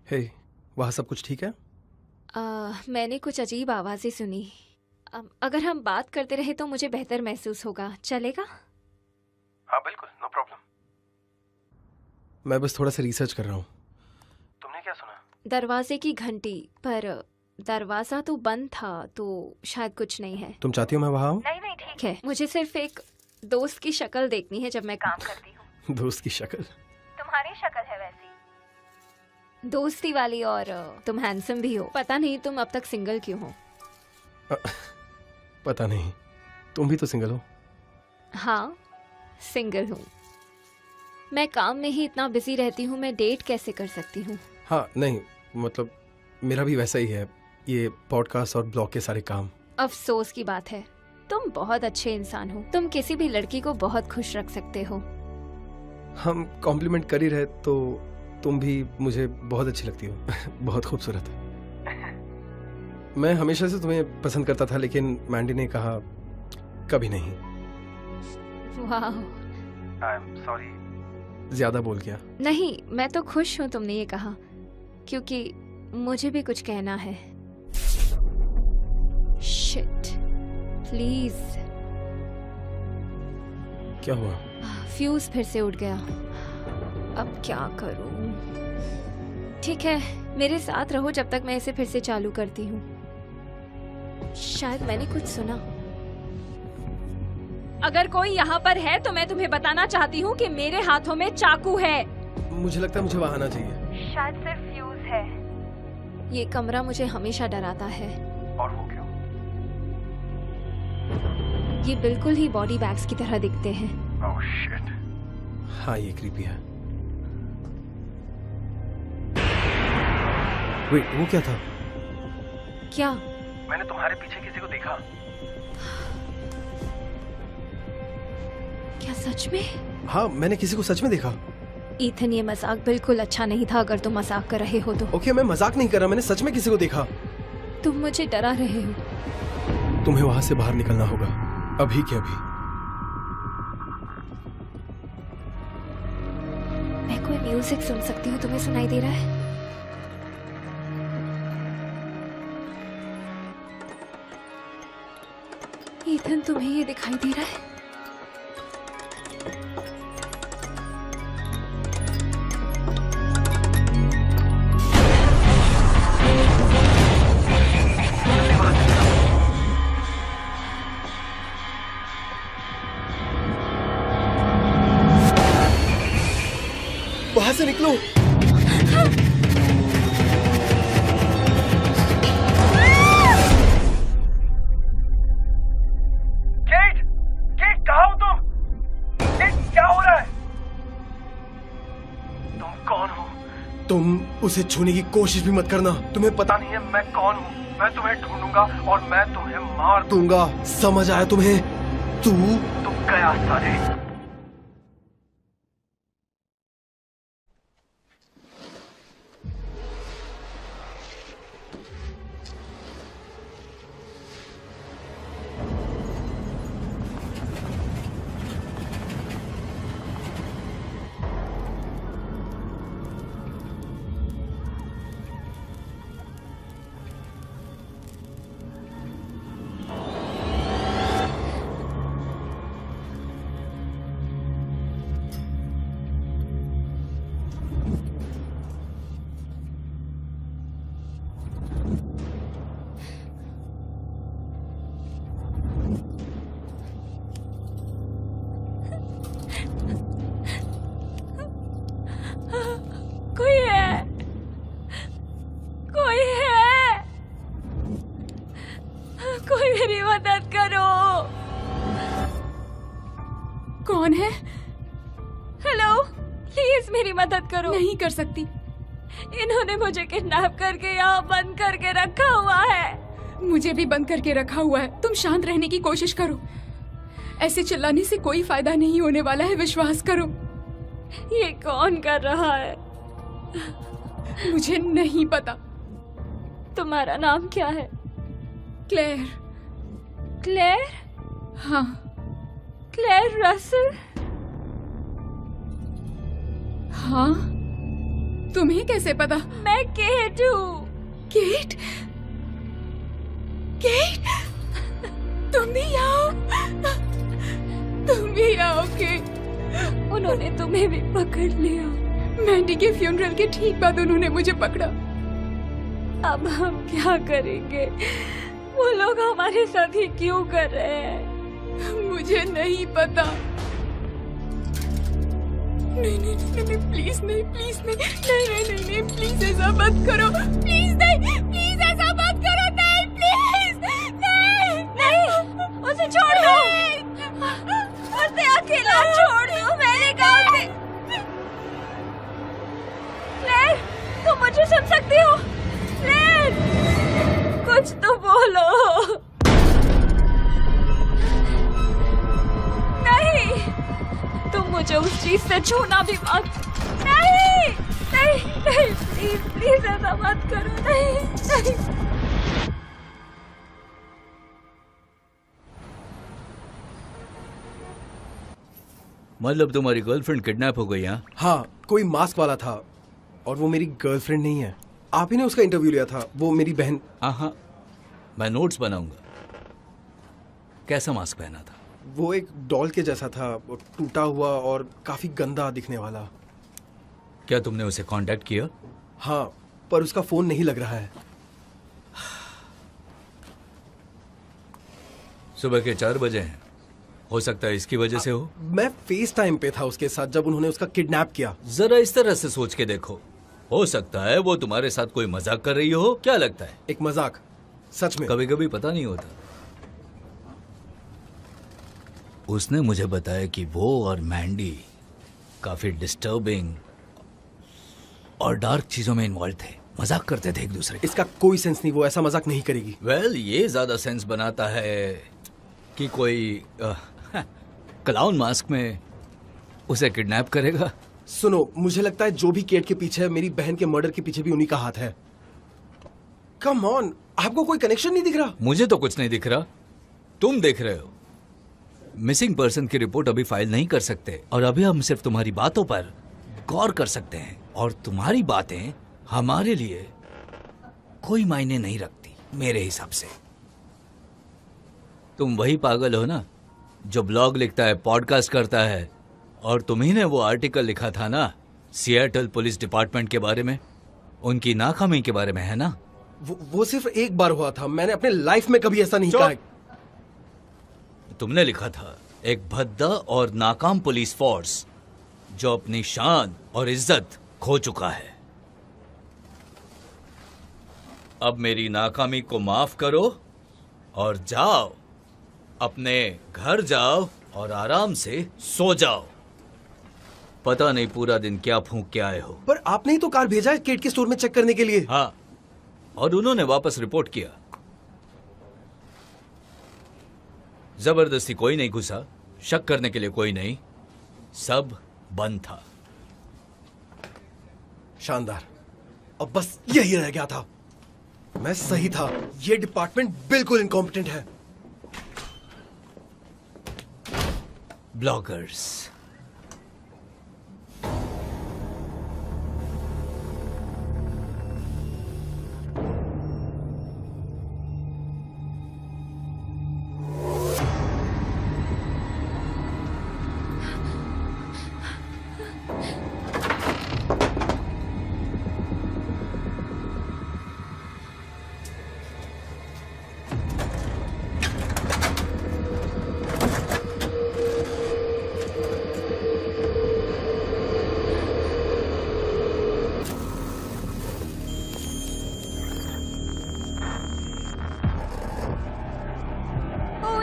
Speaker 10: हे, वहाँ सब कुछ ठीक है?
Speaker 3: मैंने कुछ अजीब आवाजें सुनी। अगर हम बात करते रहे तो मुझे बेहतर महसूस होगा। चलेगा?
Speaker 10: हाँ बिल्कुल, नो प्रॉब्लम। मैं बस थोड़ा सा रिसर्च कर रहा हूँ। तुमने क्या सुना?
Speaker 3: दरवाजे की घंटी, पर दरवाजा तो बंद था, तो शायद कुछ नहीं है।
Speaker 10: तुम चाहती हो मैं वहाँ आऊँ?
Speaker 3: नहीं ठीक है। मुझे सिर्फ एक दोस्त की शक्ल देखनी है जब मैं काम करती हूँ।
Speaker 10: दोस्त की शक्ल?
Speaker 3: तुम्हारी शक्ल है वैसी, दोस्ती वाली, और तुम हैंडसम भी हो। पता नहीं तुम अब तक सिंगल क्यों हो?
Speaker 10: पता नहीं, तुम भी तो सिंगल हो।
Speaker 3: हाँ, सिंगल हूँ। मैं काम में ही इतना बिजी रहती हूँ, मैं डेट कैसे कर सकती हूँ?
Speaker 10: हाँ नहीं, मतलब मेरा भी वैसा ही है, ये पॉडकास्ट और ब्लॉग के सारे काम।
Speaker 3: अफसोस की बात है, तुम बहुत अच्छे इंसान हो। तुम किसी भी लड़की को बहुत खुश रख सकते हो।
Speaker 10: हम कॉम्प्लीमेंट कर ही रहे तो तुम भी मुझे बहुत अच्छी लगती हो। बहुत खूबसूरत है। मैं हमेशा से तुम्हें पसंद करता था, लेकिन मैंडी ने कहा कभी नहीं।
Speaker 3: वाह,
Speaker 10: आई एम सॉरी, ज्यादा बोल गया।
Speaker 3: नहीं, मैं तो खुश हूँ तुमने ये कहा, क्योंकि मुझे भी कुछ कहना है। Shit, please.
Speaker 10: क्या हुआ?
Speaker 3: फ्यूज फिर से उड़ गया। अब क्या करूं? ठीक है, मेरे साथ रहो जब तक मैं इसे फिर से चालू करती हूँ। शायद मैंने कुछ सुना। अगर कोई यहाँ पर है तो मैं तुम्हें बताना चाहती हूँ कि मेरे हाथों में चाकू है।
Speaker 10: मुझे लगता है मुझे वहाँ आना चाहिए।
Speaker 3: शायद सिर्फ फ्यूज है। ये कमरा मुझे हमेशा डराता है।
Speaker 10: और वो क्यों?
Speaker 3: ये बिल्कुल ही बॉडी बैग्स की तरह दिखते हैं।
Speaker 10: Oh shit. हाँ, ये क्रीपी है। वेट, वो क्या था?
Speaker 3: क्या?
Speaker 10: मैंने तुम्हारे पीछे किसी को देखा।
Speaker 3: क्या सच में?
Speaker 10: हाँ, मैंने किसी को सच में देखा।
Speaker 3: ईथन, ये मजाक बिल्कुल अच्छा नहीं था। अगर तुम मजाक कर रहे हो तो।
Speaker 10: ओके, मैं मजाक नहीं कर रहा, मैंने सच में किसी को देखा।
Speaker 3: तुम मुझे डरा रहे हो।
Speaker 10: तुम्हें वहां से बाहर निकलना होगा, अभी के अभी।
Speaker 3: मैं कोई म्यूजिक सुन सकती हूँ, तुम्हें सुनाई दे रहा है? ईथन, तुम्हें ये दिखाई दे रहा है?
Speaker 10: वहां से निकलो।
Speaker 14: केट, केट कहाँ हो तुम? केट, क्या हो रहा है? तुम कौन हो?
Speaker 10: तुम उसे छूने की कोशिश भी मत करना। तुम्हें पता
Speaker 14: नहीं है मैं कौन हूँ। मैं तुम्हें ढूंढूंगा और मैं तुम्हें मार
Speaker 10: दूंगा। समझ आया तुम्हें? तुम
Speaker 14: गया सारे।
Speaker 13: कौन है?
Speaker 3: हेलो, प्लीज मेरी मदद करो।
Speaker 13: नहीं कर सकती।
Speaker 3: इन्होंने मुझे किडनैप करके यहाँ बंद करके रखा हुआ है।
Speaker 13: मुझे भी बंद करके रखा हुआ है। तुम शांत रहने की कोशिश करो। ऐसे चिल्लाने से कोई फायदा नहीं होने वाला है, विश्वास करो।
Speaker 3: ये कौन कर रहा है?
Speaker 13: मुझे नहीं पता।
Speaker 3: तुम्हारा नाम क्या है?
Speaker 13: क्लेयर।
Speaker 3: क्लेयर?
Speaker 13: हाँ।
Speaker 3: Claire Russell?
Speaker 13: हाँ। तुम्हें कैसे पता?
Speaker 3: मैं केट हूँ।
Speaker 13: केट? केट? तुम भी आओ। तुम भी आओ केट।
Speaker 3: उन्होंने तुम्हें भी पकड़ लिया।
Speaker 13: मैंडी के फ्यूनरल के ठीक बाद उन्होंने मुझे पकड़ा।
Speaker 3: अब हम क्या करेंगे? वो लोग हमारे साथ ही क्यों कर रहे हैं?
Speaker 13: मुझे नहीं पता। नहीं नहीं नहीं नहीं, प्लीज नहीं, प्लीज नहीं, नहीं नहीं नहीं नहीं, प्लीज ऐसा मत करो, प्लीज नहीं, प्लीज ऐसा मत करो, नहीं प्लीज, नहीं
Speaker 3: नहीं, उसे छोड़ दो, उसे अकेला छोड़ दो, मैंने कहा थे। क्लेयर, तुम मुझे सुन सकती हो? क्लेयर, कुछ तो बोलो। नहीं, तुम मुझे उस चीज से छूना भी मत। नहीं नहीं नहीं, प्लीज प्लीज ऐसा मत करो, नहीं नहीं।
Speaker 8: मतलब तुम्हारी गर्लफ्रेंड किडनैप हो गई?
Speaker 10: हाँ, कोई मास्क वाला था और वो मेरी गर्लफ्रेंड नहीं है। आप ही ने उसका इंटरव्यू लिया था, वो मेरी बहन।
Speaker 8: हाँ, मैं नोट्स बनाऊंगा। कैसा मास्क पहना था?
Speaker 10: वो एक डॉल के जैसा था, टूटा हुआ और काफी गंदा दिखने वाला।
Speaker 8: क्या तुमने उसे कांटेक्ट किया?
Speaker 10: हाँ, पर उसका फोन नहीं लग रहा है।
Speaker 8: सुबह के 4 बजे हैं, हो सकता है इसकी वजह से हो।
Speaker 10: मैं फेस टाइम पे था उसके साथ जब उन्होंने उसका किडनैप किया।
Speaker 8: जरा इस तरह से सोच के देखो, हो सकता है वो तुम्हारे साथ कोई मजाक कर रही हो। क्या लगता है?
Speaker 10: एक मजाक? सच में?
Speaker 8: कभी कभी पता नहीं होता। उसने मुझे बताया कि वो और मैंडी काफी डिस्टर्बिंग और डार्क चीजों में इन्वॉल्व थे, मजाक करते थे एक दूसरे।
Speaker 10: इसका कोई सेंस नहीं, वो ऐसा मजाक नहीं करेगी।
Speaker 8: वेल, ये ज्यादा सेंस बनाता है कि कोई क्लाउन मास्क में उसे किडनैप करेगा।
Speaker 10: सुनो, मुझे लगता है जो भी केट के पीछे है, मेरी बहन के मर्डर के पीछे भी उन्हीं का हाथ है। कम ऑन, आपको कोई कनेक्शन नहीं दिख रहा?
Speaker 8: मुझे तो कुछ नहीं दिख रहा, तुम देख रहे हो। मिसिंग पर्सन की रिपोर्ट अभी फाइल नहीं कर सकते और अभी हम सिर्फ तुम्हारी बातों पर गौर कर सकते हैं, और तुम्हारी बातें हमारे लिए कोई मायने नहीं रखती मेरे हिसाब से। तुम वही पागल हो ना जो ब्लॉग लिखता है, पॉडकास्ट करता है, और तुम्ही ने वो आर्टिकल लिखा था ना सिएटल पुलिस डिपार्टमेंट के बारे में, उनकी नाकामी के बारे में, है ना?
Speaker 10: वो सिर्फ एक बार हुआ था, मैंने अपने लाइफ में कभी ऐसा नहीं कहा।
Speaker 8: तुमने लिखा था एक भद्दा और नाकाम पुलिस फोर्स जो अपनी शान और इज्जत खो चुका है। अब मेरी नाकामी को माफ करो और जाओ, अपने घर जाओ और आराम से सो जाओ। पता नहीं पूरा दिन क्या फूंक के आए हो।
Speaker 10: पर आपने ही तो कार भेजा है केट के स्टोर में चेक करने के लिए।
Speaker 8: हाँ, और उन्होंने वापस रिपोर्ट किया। जबरदस्ती कोई नहीं घुसा, शक करने के लिए कोई नहीं, सब बंद था।
Speaker 10: शानदार, अब बस यही रह गया था। मैं सही था, ये डिपार्टमेंट बिल्कुल इनकॉम्पिटेंट है।
Speaker 8: ब्लॉगर्स,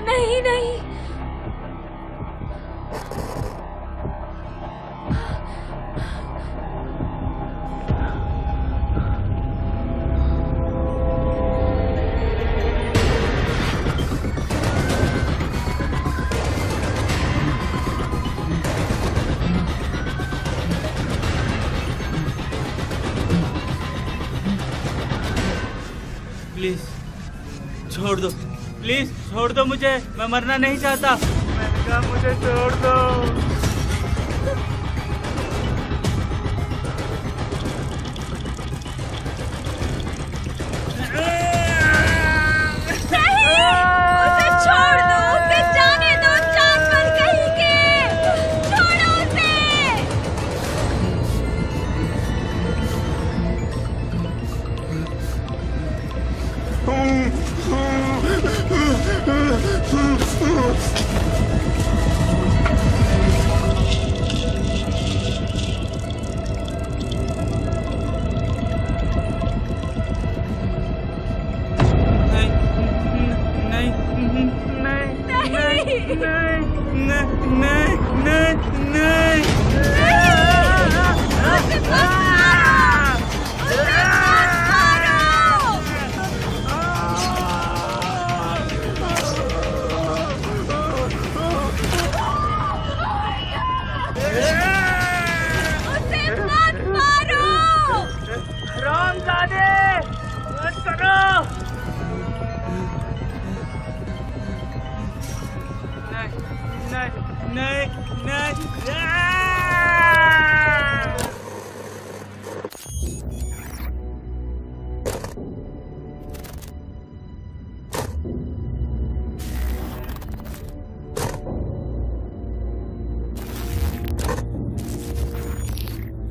Speaker 3: नहीं नहीं,
Speaker 15: प्लीज छोड़ दो, प्लीज छोड़ दो मुझे, मैं मरना नहीं चाहता। मैंने कहा मुझे छोड़ दो।
Speaker 16: उसे छोड़ दो, उसे जाने दो, जानवर कहीं के, छोड़ो उसे।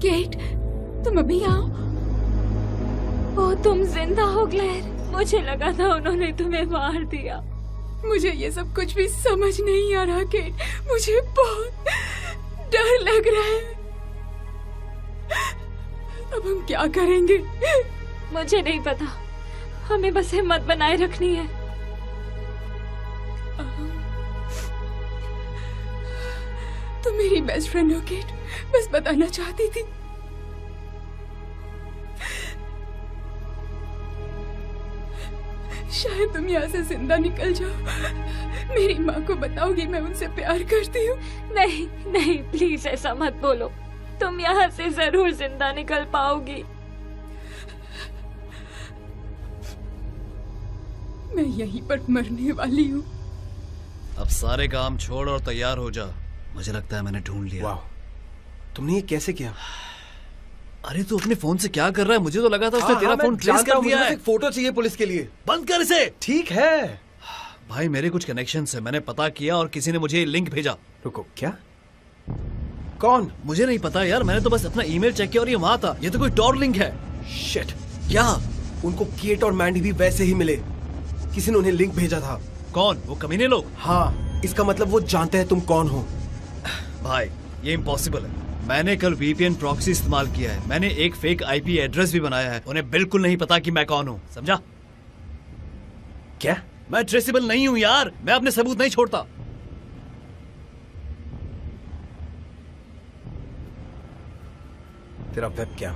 Speaker 13: केट, तुम अभी आओ।
Speaker 3: ओ तुम जिंदा हो ग्लेर, मुझे लगा था उन्होंने तुम्हें मार दिया।
Speaker 13: मुझे ये सब कुछ भी समझ नहीं आ रहा केट, मुझे बहुत डर लग रहा है। अब हम क्या करेंगे?
Speaker 3: मुझे नहीं पता, हमें बस हिम्मत बनाए रखनी है।
Speaker 13: तुम मेरी बेस्ट फ्रेंड हो केट, बस बताना चाहती थी। शायद तुम यहाँ से जिंदा निकल जाओ। मेरी माँ को बताओगी मैं उनसे प्यार करती हूँ।
Speaker 3: नहीं नहीं, प्लीज ऐसा मत बोलो, तुम यहाँ से जरूर जिंदा निकल पाओगी।
Speaker 13: मैं यहीं पर मरने वाली हूँ।
Speaker 11: अब सारे काम छोड़ और तैयार हो जा, मुझे लगता है मैंने ढूंढ लिया।
Speaker 10: वाह, तुमने ये कैसे किया?
Speaker 11: अरे तू अपने फोन से क्या कर रहा है? मुझे तो लगा था उसने तेरा फोन ट्रेस कर दिया है।
Speaker 10: एक फोटो चाहिए पुलिस के लिए।
Speaker 11: बंद कर इसे।
Speaker 10: ठीक है
Speaker 11: भाई, मेरे कुछ कनेक्शन है, मैंने पता किया और किसी ने मुझे लिंक भेजा।
Speaker 10: रुको, क्या? कौन?
Speaker 11: मुझे नहीं पता यार, मैंने तो बस अपना ईमेल चेक किया और ये वहां था। ये तो कोई टॉर लिंक है।
Speaker 10: शिट।
Speaker 11: क्या?
Speaker 10: उनको केट और मैंडी भी वैसे ही मिले, किसी ने उन्हें लिंक भेजा था।
Speaker 11: कौन? वो कमीने लोग?
Speaker 10: हाँ, इसका मतलब वो जानते हैं तुम कौन हो।
Speaker 11: भाई ये इम्पॉसिबल है। मैंने कल VPN प्रॉक्सी इस्तेमाल किया है, मैंने एक फेक IP एड्रेस भी बनाया है। उन्हें बिल्कुल नहीं पता कि मैं कौन हूँ, समझा?
Speaker 10: क्या?
Speaker 11: मैं ट्रेसेबल नहीं हूँ यार, मैं अपने सबूत नहीं छोड़ता।
Speaker 10: तेरा वेबकैम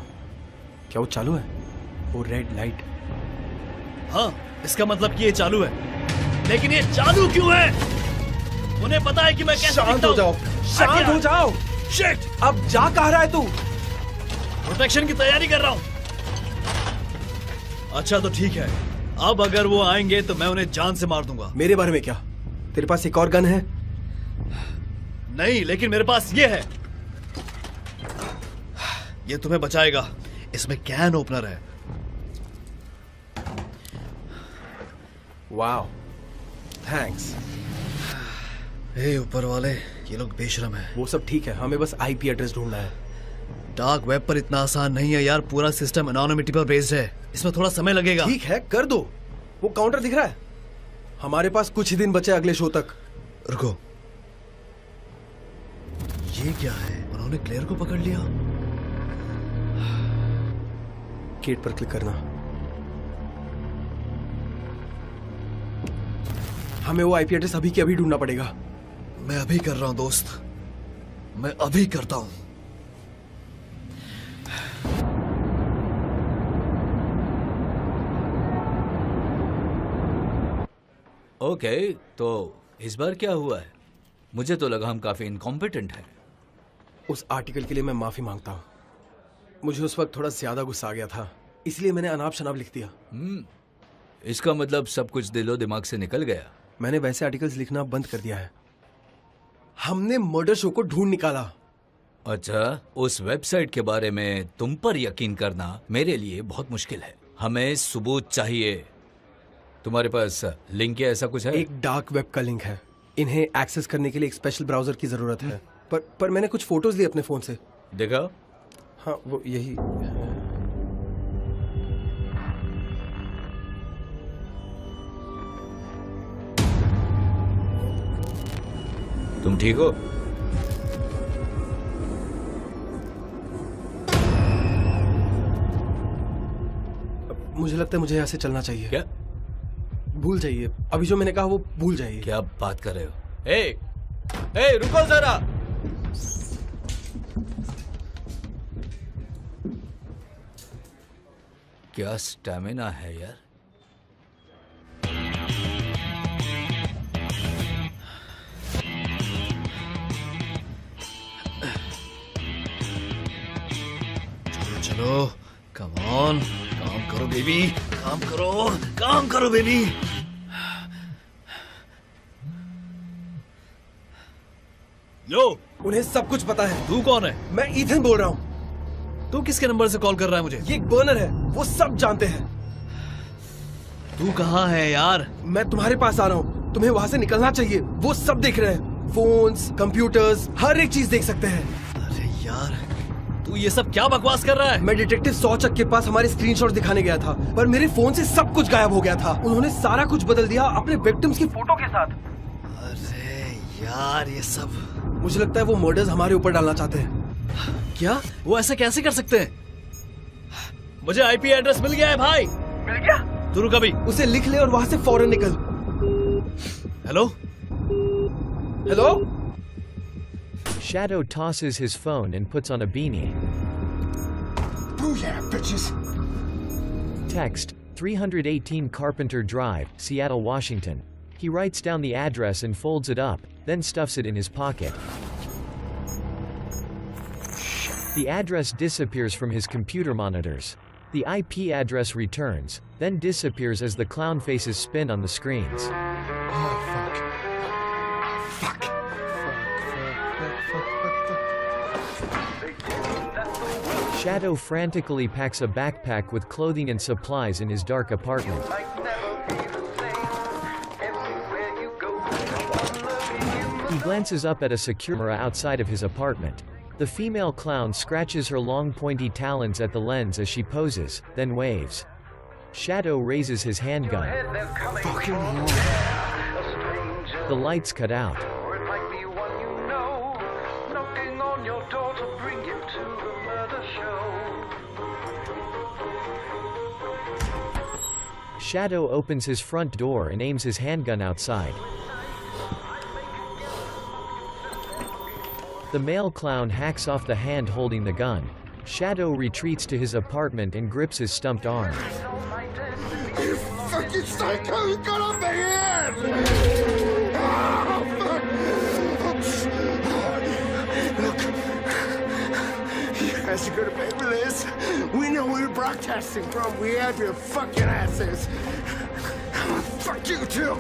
Speaker 10: क्या वो चालू है? वो रेड लाइट?
Speaker 11: हाँ, इसका मतलब कि ये चालू है। लेकिन ये चालू क्यों है? उन्हें पता है कि मैं कैसे
Speaker 10: शांत हो जाओ, शांत हो जाओ।
Speaker 11: शिट!
Speaker 10: अब जा कहाँ रहा है तू?
Speaker 11: प्रोटेक्शन की तैयारी कर रहा हूँ। अच्छा तो ठीक है, अब अगर वो आएंगे तो मैं उन्हें जान से मार दूंगा।
Speaker 10: मेरे बारे में क्या? तेरे पास एक और गन है?
Speaker 11: नहीं, लेकिन मेरे पास ये है। ये तुम्हें बचाएगा। इसमें कैन ओपनर है।
Speaker 10: Wow, thanks.
Speaker 11: हे ऊपर वाले, ये लोग बेशरम है।
Speaker 10: वो सब ठीक है, हमें बस IP एड्रेस ढूंढना है।
Speaker 11: डार्क वेब पर इतना आसान नहीं है यार, पूरा सिस्टम एनोनिमिटी पर बेस्ड है, इसमें थोड़ा समय लगेगा।
Speaker 10: ठीक है, कर दो। वो काउंटर दिख रहा है? हमारे पास कुछ ही दिन बचे अगले शो तक।
Speaker 11: रुको, ये क्या है? उन्होंने क्लेयर को पकड़ लिया।
Speaker 10: केट पर क्लिक करना। हमें वो IP एड्रेस अभी के अभी ढूंढना पड़ेगा।
Speaker 11: मैं अभी कर रहा हूं दोस्त, मैं अभी करता हूं।
Speaker 8: ओके, तो इस बार क्या हुआ है? मुझे तो लगा हम काफी इनकॉम्पिटेंट हैं।
Speaker 10: उस आर्टिकल के लिए मैं माफी मांगता हूँ। मुझे उस वक्त थोड़ा ज्यादा गुस्सा आ गया था, इसलिए मैंने अनाप शनाप लिख दिया।
Speaker 8: इसका मतलब सब कुछ दिलो दिमाग से निकल गया।
Speaker 10: मैंने वैसे आर्टिकल्स लिखना बंद कर दिया है। हमने मर्डर शो को ढूंढ निकाला।
Speaker 8: अच्छा, उस वेबसाइट के बारे में तुम पर यकीन करना मेरे लिए बहुत मुश्किल है। हमें सबूत चाहिए। तुम्हारे पास लिंक या ऐसा कुछ है?
Speaker 10: एक डार्क वेब का लिंक है। इन्हें एक्सेस करने के लिए एक स्पेशल ब्राउजर की जरूरत है। पर मैंने कुछ फोटोज लिए अपने फोन से।
Speaker 8: देखा?
Speaker 10: हाँ, वो यही।
Speaker 8: तुम ठीक हो?
Speaker 10: मुझे लगता है मुझे यहाँ से चलना चाहिए।
Speaker 8: क्या?
Speaker 10: भूल जाइए, अभी जो मैंने कहा वो भूल जाइए।
Speaker 8: क्या बात कर रहे हो? ए, रुको जरा। क्या स्टैमिना है यार।
Speaker 11: चलो कम ऑन, काम करो बेबी, काम करो बेबी। लो,
Speaker 10: उन्हें सब कुछ पता है।
Speaker 11: तू कौन है?
Speaker 10: मैं ईथन बोल रहा हूँ।
Speaker 11: तू किसके नंबर से कॉल कर रहा है मुझे?
Speaker 10: ये एक बर्नर है, वो सब जानते हैं।
Speaker 11: तू कहाँ है यार?
Speaker 10: मैं तुम्हारे पास आ रहा हूँ, तुम्हें वहाँ से निकलना चाहिए। वो सब देख रहे हैं, फोन्स, कंप्यूटर्स, हर एक चीज देख सकते हैं।
Speaker 11: अरे यार, तू ये सब क्या बकवास कर रहा है?
Speaker 10: मैं डिटेक्टिव सौचक के पास हमारे स्क्रीनशॉट दिखाने गया था, पर मेरे फोन से सब कुछ गायब हो गया था। उन्होंने सारा कुछ बदल दिया अपने विक्टिम्स की फोटो के साथ।
Speaker 11: अरे यार, ये सब
Speaker 10: मुझे लगता है वो मर्डर्स हमारे ऊपर डालना चाहते हैं।
Speaker 11: क्या? वो ऐसा कैसे कर सकते हैं? मुझे आईपी एड्रेस मिल गया है भाई।
Speaker 14: मिल गया?
Speaker 11: तू रुक अभी।
Speaker 10: उसे लिख ले और वहां से फौरन निकल।
Speaker 11: Hello?
Speaker 10: Hello?
Speaker 17: Shadow tosses his phone and puts on a beanie.
Speaker 14: Booyah, bitches!
Speaker 17: Text, 318 Carpenter Drive, Seattle, Washington. He writes down the address and folds it up, then stuffs it in his pocket. The address disappears from his computer monitors. The IP address returns, then disappears as the clown faces spin on the screens.
Speaker 14: Oh, fuck. Fuck.
Speaker 17: Shadow frantically packs a backpack with clothing and supplies in his dark apartment. He glances up at a secure camera outside of his apartment. The female clown scratches her long pointy talons at the lens as she poses, then waves. Shadow raises his handgun. The lights cut out. Shadow opens his front door and aims his handgun outside. The male clown hacks off the hand holding the gun. Shadow retreats to his apartment and grips his stumped arm.
Speaker 14: You fucking psycho! You got off my hand! Look, you guys are gonna pay for this. We know where you're broadcasting from. We have your fucking asses. Fuck you too.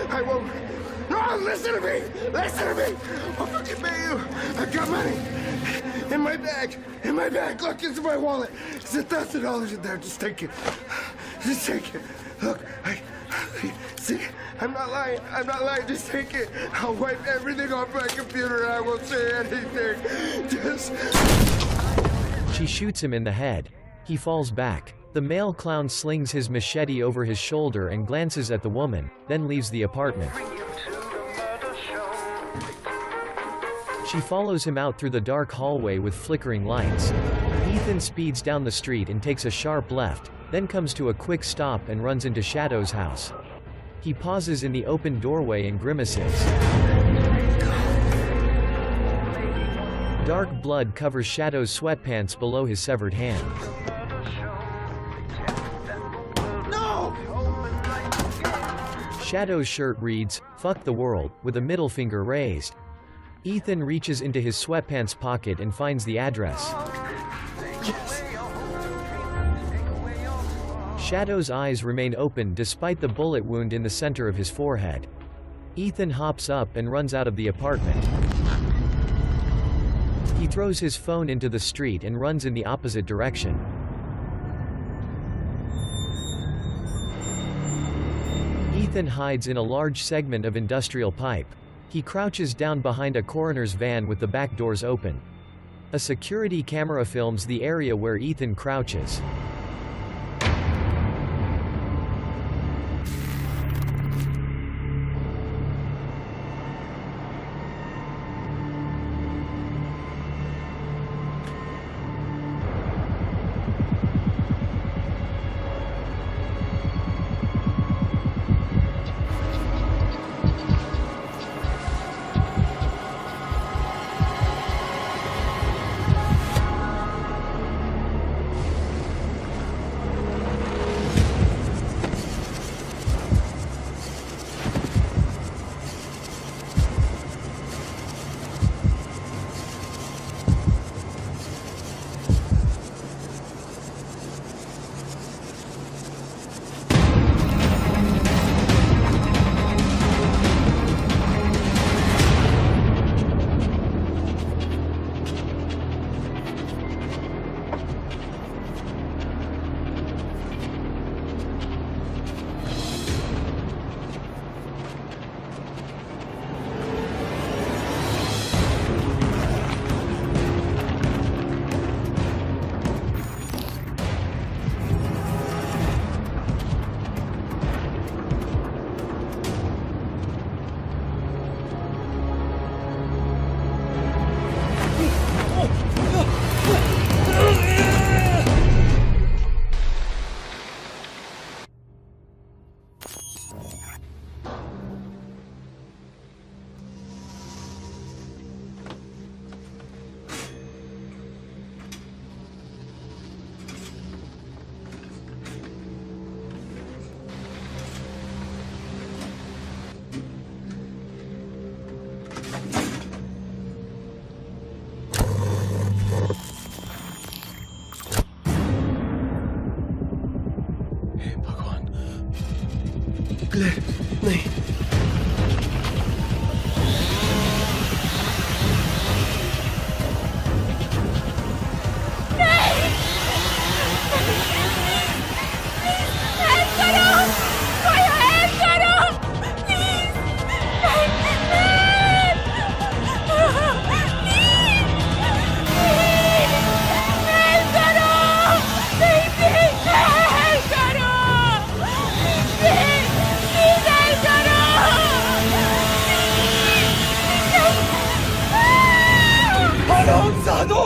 Speaker 14: I won't. No, listen to me. Listen to me. I'll fucking pay you. I got money in my bag. In my bag. Look, it's my wallet. There's $1,000 in there. Just take it. Just take it. Look, see, I'm not lying. I'm not lying. Just take it. I'll wipe everything off my computer and I won't say anything. Just.
Speaker 17: She shoots him in the head. He falls back. The male clown slings his machete over his shoulder and glances at the woman, then leaves the apartment. She follows him out through the dark hallway with flickering lights. Ethan speeds down the street and takes a sharp left, then comes to a quick stop and runs into Shadow's house. He pauses in the open doorway and grimaces. Dark blood covers Shadow's sweatpants below his severed hand.
Speaker 14: No!
Speaker 17: Shadow's shirt reads, "Fuck the world," with a middle finger raised. Ethan reaches into his sweatpants pocket and finds the address.
Speaker 14: Yes.
Speaker 17: Shadow's eyes remain open despite the bullet wound in the center of his forehead. Ethan hops up and runs out of the apartment. He throws his phone into the street and runs in the opposite direction. Ethan hides in a large segment of industrial pipe. He crouches down behind a coroner's van with the back doors open. A security camera films the area where Ethan crouches.
Speaker 10: Claire, नहीं।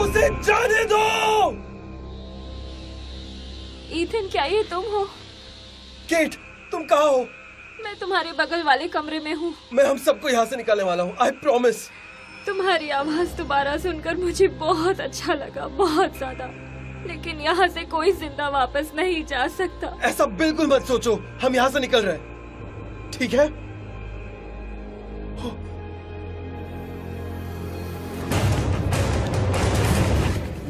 Speaker 16: उसे जाने दो।
Speaker 3: Ethan, क्या ये तुम हो?
Speaker 10: Cat, तुम कहाँ हो?
Speaker 3: मैं तुम्हारे बगल वाले कमरे में हूँ।
Speaker 10: मैं हम सबको यहाँ से निकालने वाला हूँ। I promise.
Speaker 3: तुम्हारी आवाज दोबारा सुनकर मुझे बहुत अच्छा लगा, बहुत ज्यादा। लेकिन यहाँ से कोई जिंदा वापस नहीं जा सकता।
Speaker 10: ऐसा बिल्कुल मत सोचो, हम यहाँ से निकल रहे हैं, ठीक है?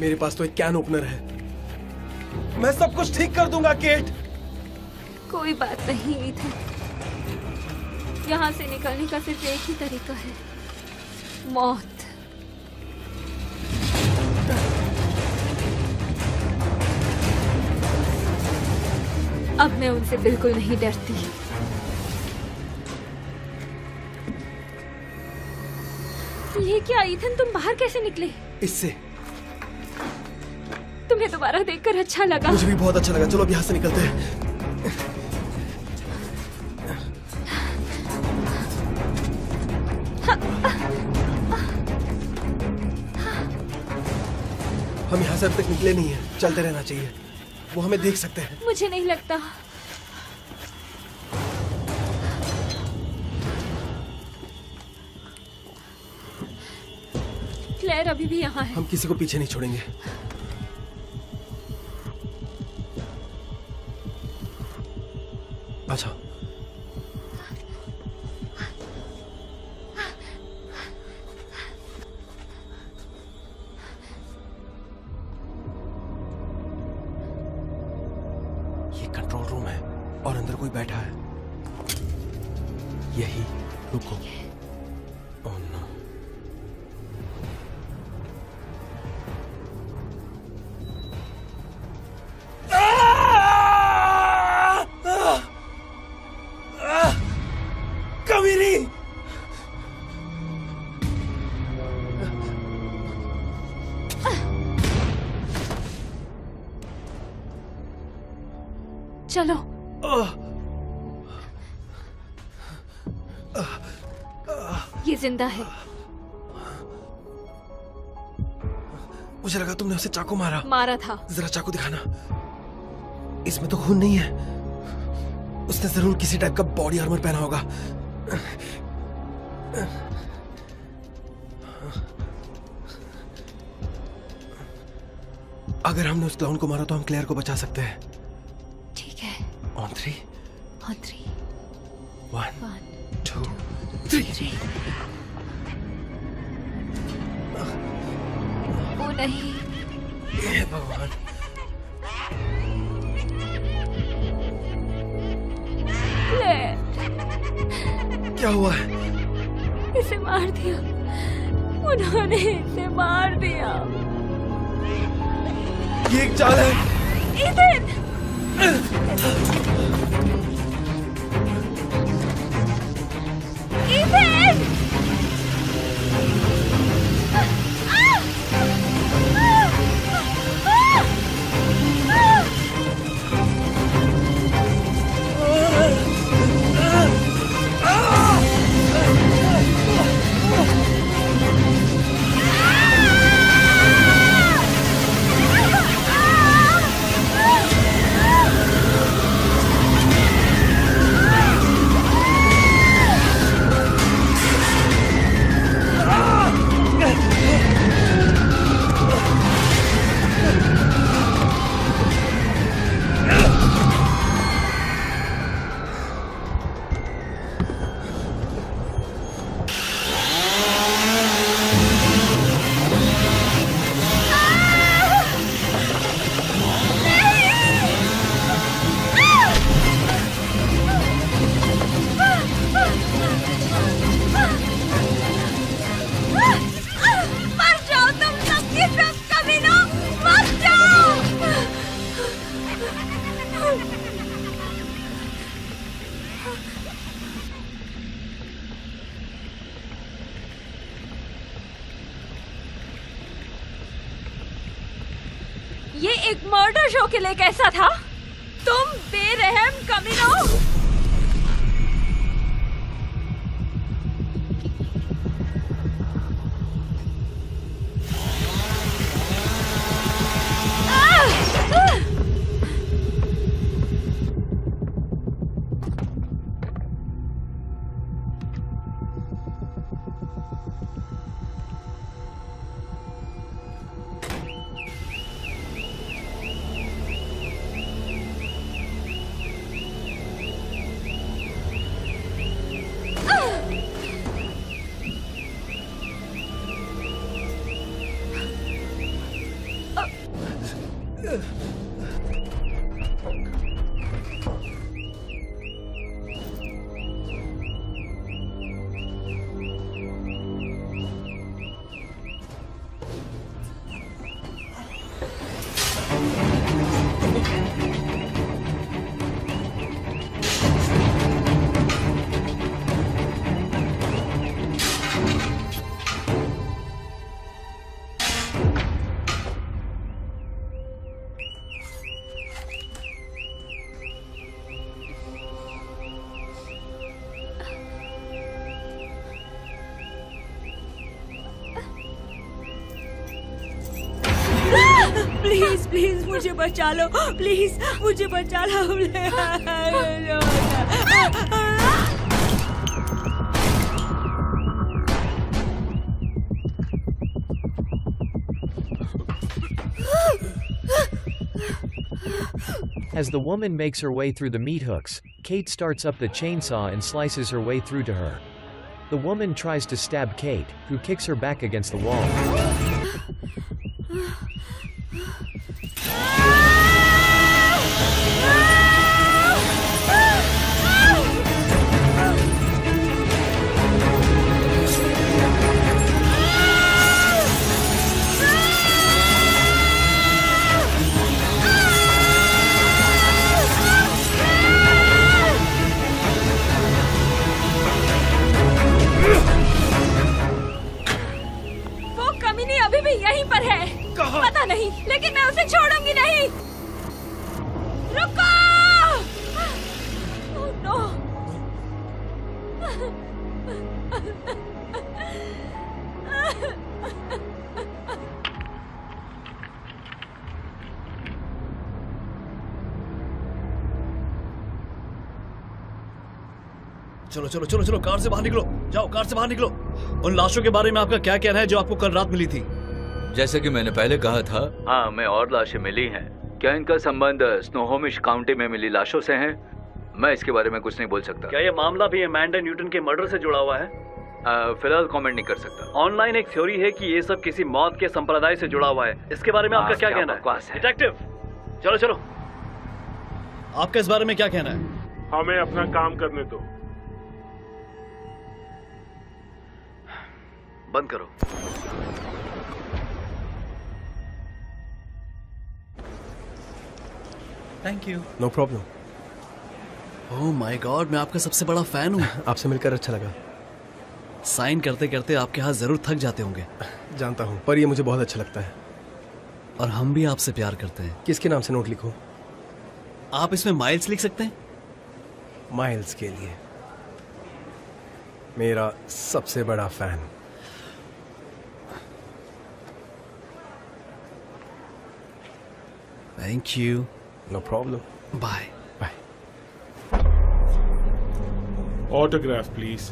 Speaker 10: मेरे पास तो एक कैन ओपनर है, मैं सब कुछ ठीक कर दूंगा केट।
Speaker 3: कोई बात नहीं ईथन, यहाँ से निकलने का सिर्फ एक ही तरीका है, मौत। अब मैं उनसे बिल्कुल नहीं डरती। ये क्या ईथन, तुम बाहर कैसे निकले?
Speaker 10: इससे।
Speaker 3: तुम्हें दोबारा देखकर अच्छा लगा।
Speaker 10: मुझे भी बहुत अच्छा लगा। चलो अब यहाँ से निकलते हैं। हम यहाँ से अब तक निकले नहीं हैं, चलते रहना चाहिए, वो हमें देख सकते हैं।
Speaker 3: मुझे नहीं लगता। क्लेयर अभी भी यहाँ है।
Speaker 10: हम किसी को पीछे नहीं छोड़ेंगे। अच्छा, ये कंट्रोल रूम है और अंदर कोई बैठा है। यही, रुको। Oh no. कमीनी!
Speaker 3: चलो। ये जिंदा है।
Speaker 10: मुझे लगा तुमने उसे चाकू मारा।
Speaker 3: मारा था।
Speaker 10: जरा चाकू दिखाना। इसमें तो खून नहीं है। उसने जरूर किसी टाइप का बॉडी आर्मर पहना होगा। अगर हमने उस क्लाउन को मारा तो हम क्लेयर को बचा सकते हैं।
Speaker 3: ठीक है।
Speaker 10: On 3.
Speaker 3: On 3.
Speaker 10: 1, 2, 3.
Speaker 3: वो नहीं।
Speaker 10: हे भगवान। क्या हुआ है?
Speaker 3: इसे मार दिया। उन्होंने इसे मार दिया।
Speaker 10: ये एक चाल है।
Speaker 3: ईथन! ईथन! ये एक मर्डर शो के लिए कैसा था? तुम बेरहम कमीनों!
Speaker 16: प्लीज प्लीज मुझे बचा लो, प्लीज मुझे बचा लो।
Speaker 17: As the woman makes her way through the meat hooks, Kate starts up the chainsaw and slices her way through to her. The woman tries to stab Kate, who kicks her back against the wall.
Speaker 11: चलो चलो चलो चलो, car से बाहर निकलो, जाओ car से बाहर निकलो। उन लाशों के बारे में आपका क्या कहना है जो आपको कल रात मिली थी?
Speaker 6: जैसे कि मैंने पहले कहा था, हाँ, हमें और लाशें मिली हैं। क्या इनका संबंध स्नोहोमिश काउंटी में मिली लाशों से है? मैं इसके बारे में कुछ नहीं बोल सकता।
Speaker 7: क्या ये मामला भी अमेंडा न्यूटन के मर्डर से जुड़ा हुआ है?
Speaker 6: फिलहाल कमेंट नहीं कर सकता।
Speaker 7: ऑनलाइन एक थ्योरी है कि ये सब किसी मौत के संप्रदाय से जुड़ा हुआ है। इसके बारे में आपका क्या कहना है? डिटेक्टिव, चलो चलो,
Speaker 11: आपका इस बारे में क्या कहना है?
Speaker 12: हमें अपना काम करने दो।
Speaker 7: बंद करो।
Speaker 11: Thank you.
Speaker 10: No problem.
Speaker 11: Oh my god, मैं आपका सबसे बड़ा फैन हूँ।
Speaker 10: आपसे मिलकर अच्छा लगा।
Speaker 11: साइन करते करते आपके हाथ जरूर थक जाते होंगे।
Speaker 10: जानता हूँ, पर ये मुझे बहुत अच्छा लगता है।
Speaker 11: और हम भी आपसे प्यार करते हैं।
Speaker 10: किसके नाम से नोट लिखूं?
Speaker 11: आप इसमें माइल्स लिख सकते हैं।
Speaker 10: माइल्स के लिए, मेरा सबसे बड़ा fan.
Speaker 11: Thank you.
Speaker 10: No problem.
Speaker 11: Bye
Speaker 10: bye.
Speaker 12: Autograph please.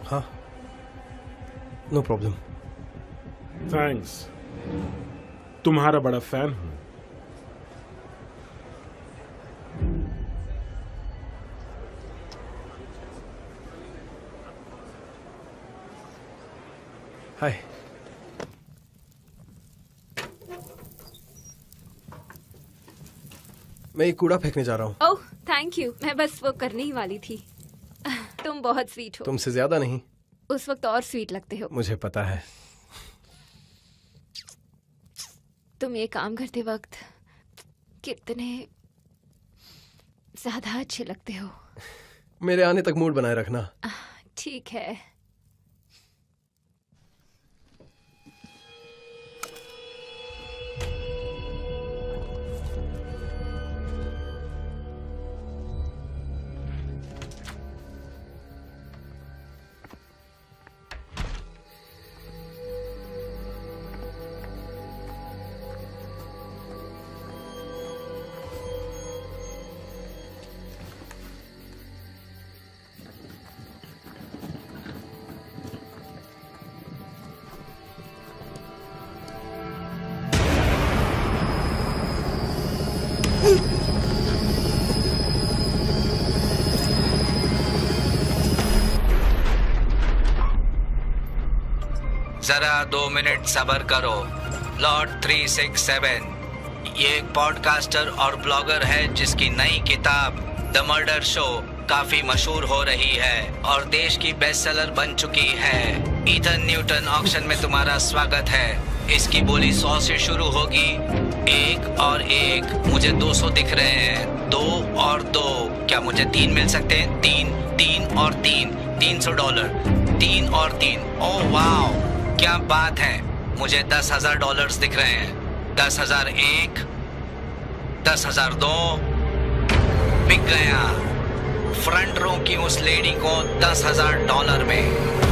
Speaker 10: हाँ, नो प्रॉब्लम।
Speaker 12: थैंक्स, तुम्हारा बड़ा फैन हूं।
Speaker 10: हाय। मैं एक कूड़ा फेंकने जा रहा हूँ।
Speaker 3: ओह थैंक यू, मैं बस वो करने ही वाली थी। तुम बहुत स्वीट हो।
Speaker 10: तुमसे ज्यादा नहीं।
Speaker 3: उस वक्त और स्वीट लगते हो।
Speaker 10: मुझे पता है।
Speaker 3: तुम ये काम करते वक्त कितने ज्यादा अच्छे लगते हो।
Speaker 10: मेरे आने तक मूड बनाए रखना।
Speaker 3: ठीक है।
Speaker 6: जरा 2 मिनट सब्र करो। लॉर्ड 367 ये एक पॉडकास्टर और ब्लॉगर है जिसकी नई किताब द मर्डर शो काफी मशहूर हो रही है और देश की बेस्टसेलर बन चुकी है। ईथन न्यूटन ऑक्शन में तुम्हारा स्वागत है। इसकी बोली 100 से शुरू होगी। 1 और 1 मुझे 200 दिख रहे हैं। 2 और 2 क्या मुझे 3 मिल सकते हैं? 3 3 और 3 $300। 3 और 3 ओह वाह क्या बात है। मुझे $10,000 दिख रहे हैं। 10,001 10,002 बिक गया। फ्रंट रो की उस लेडी को $10,000 में।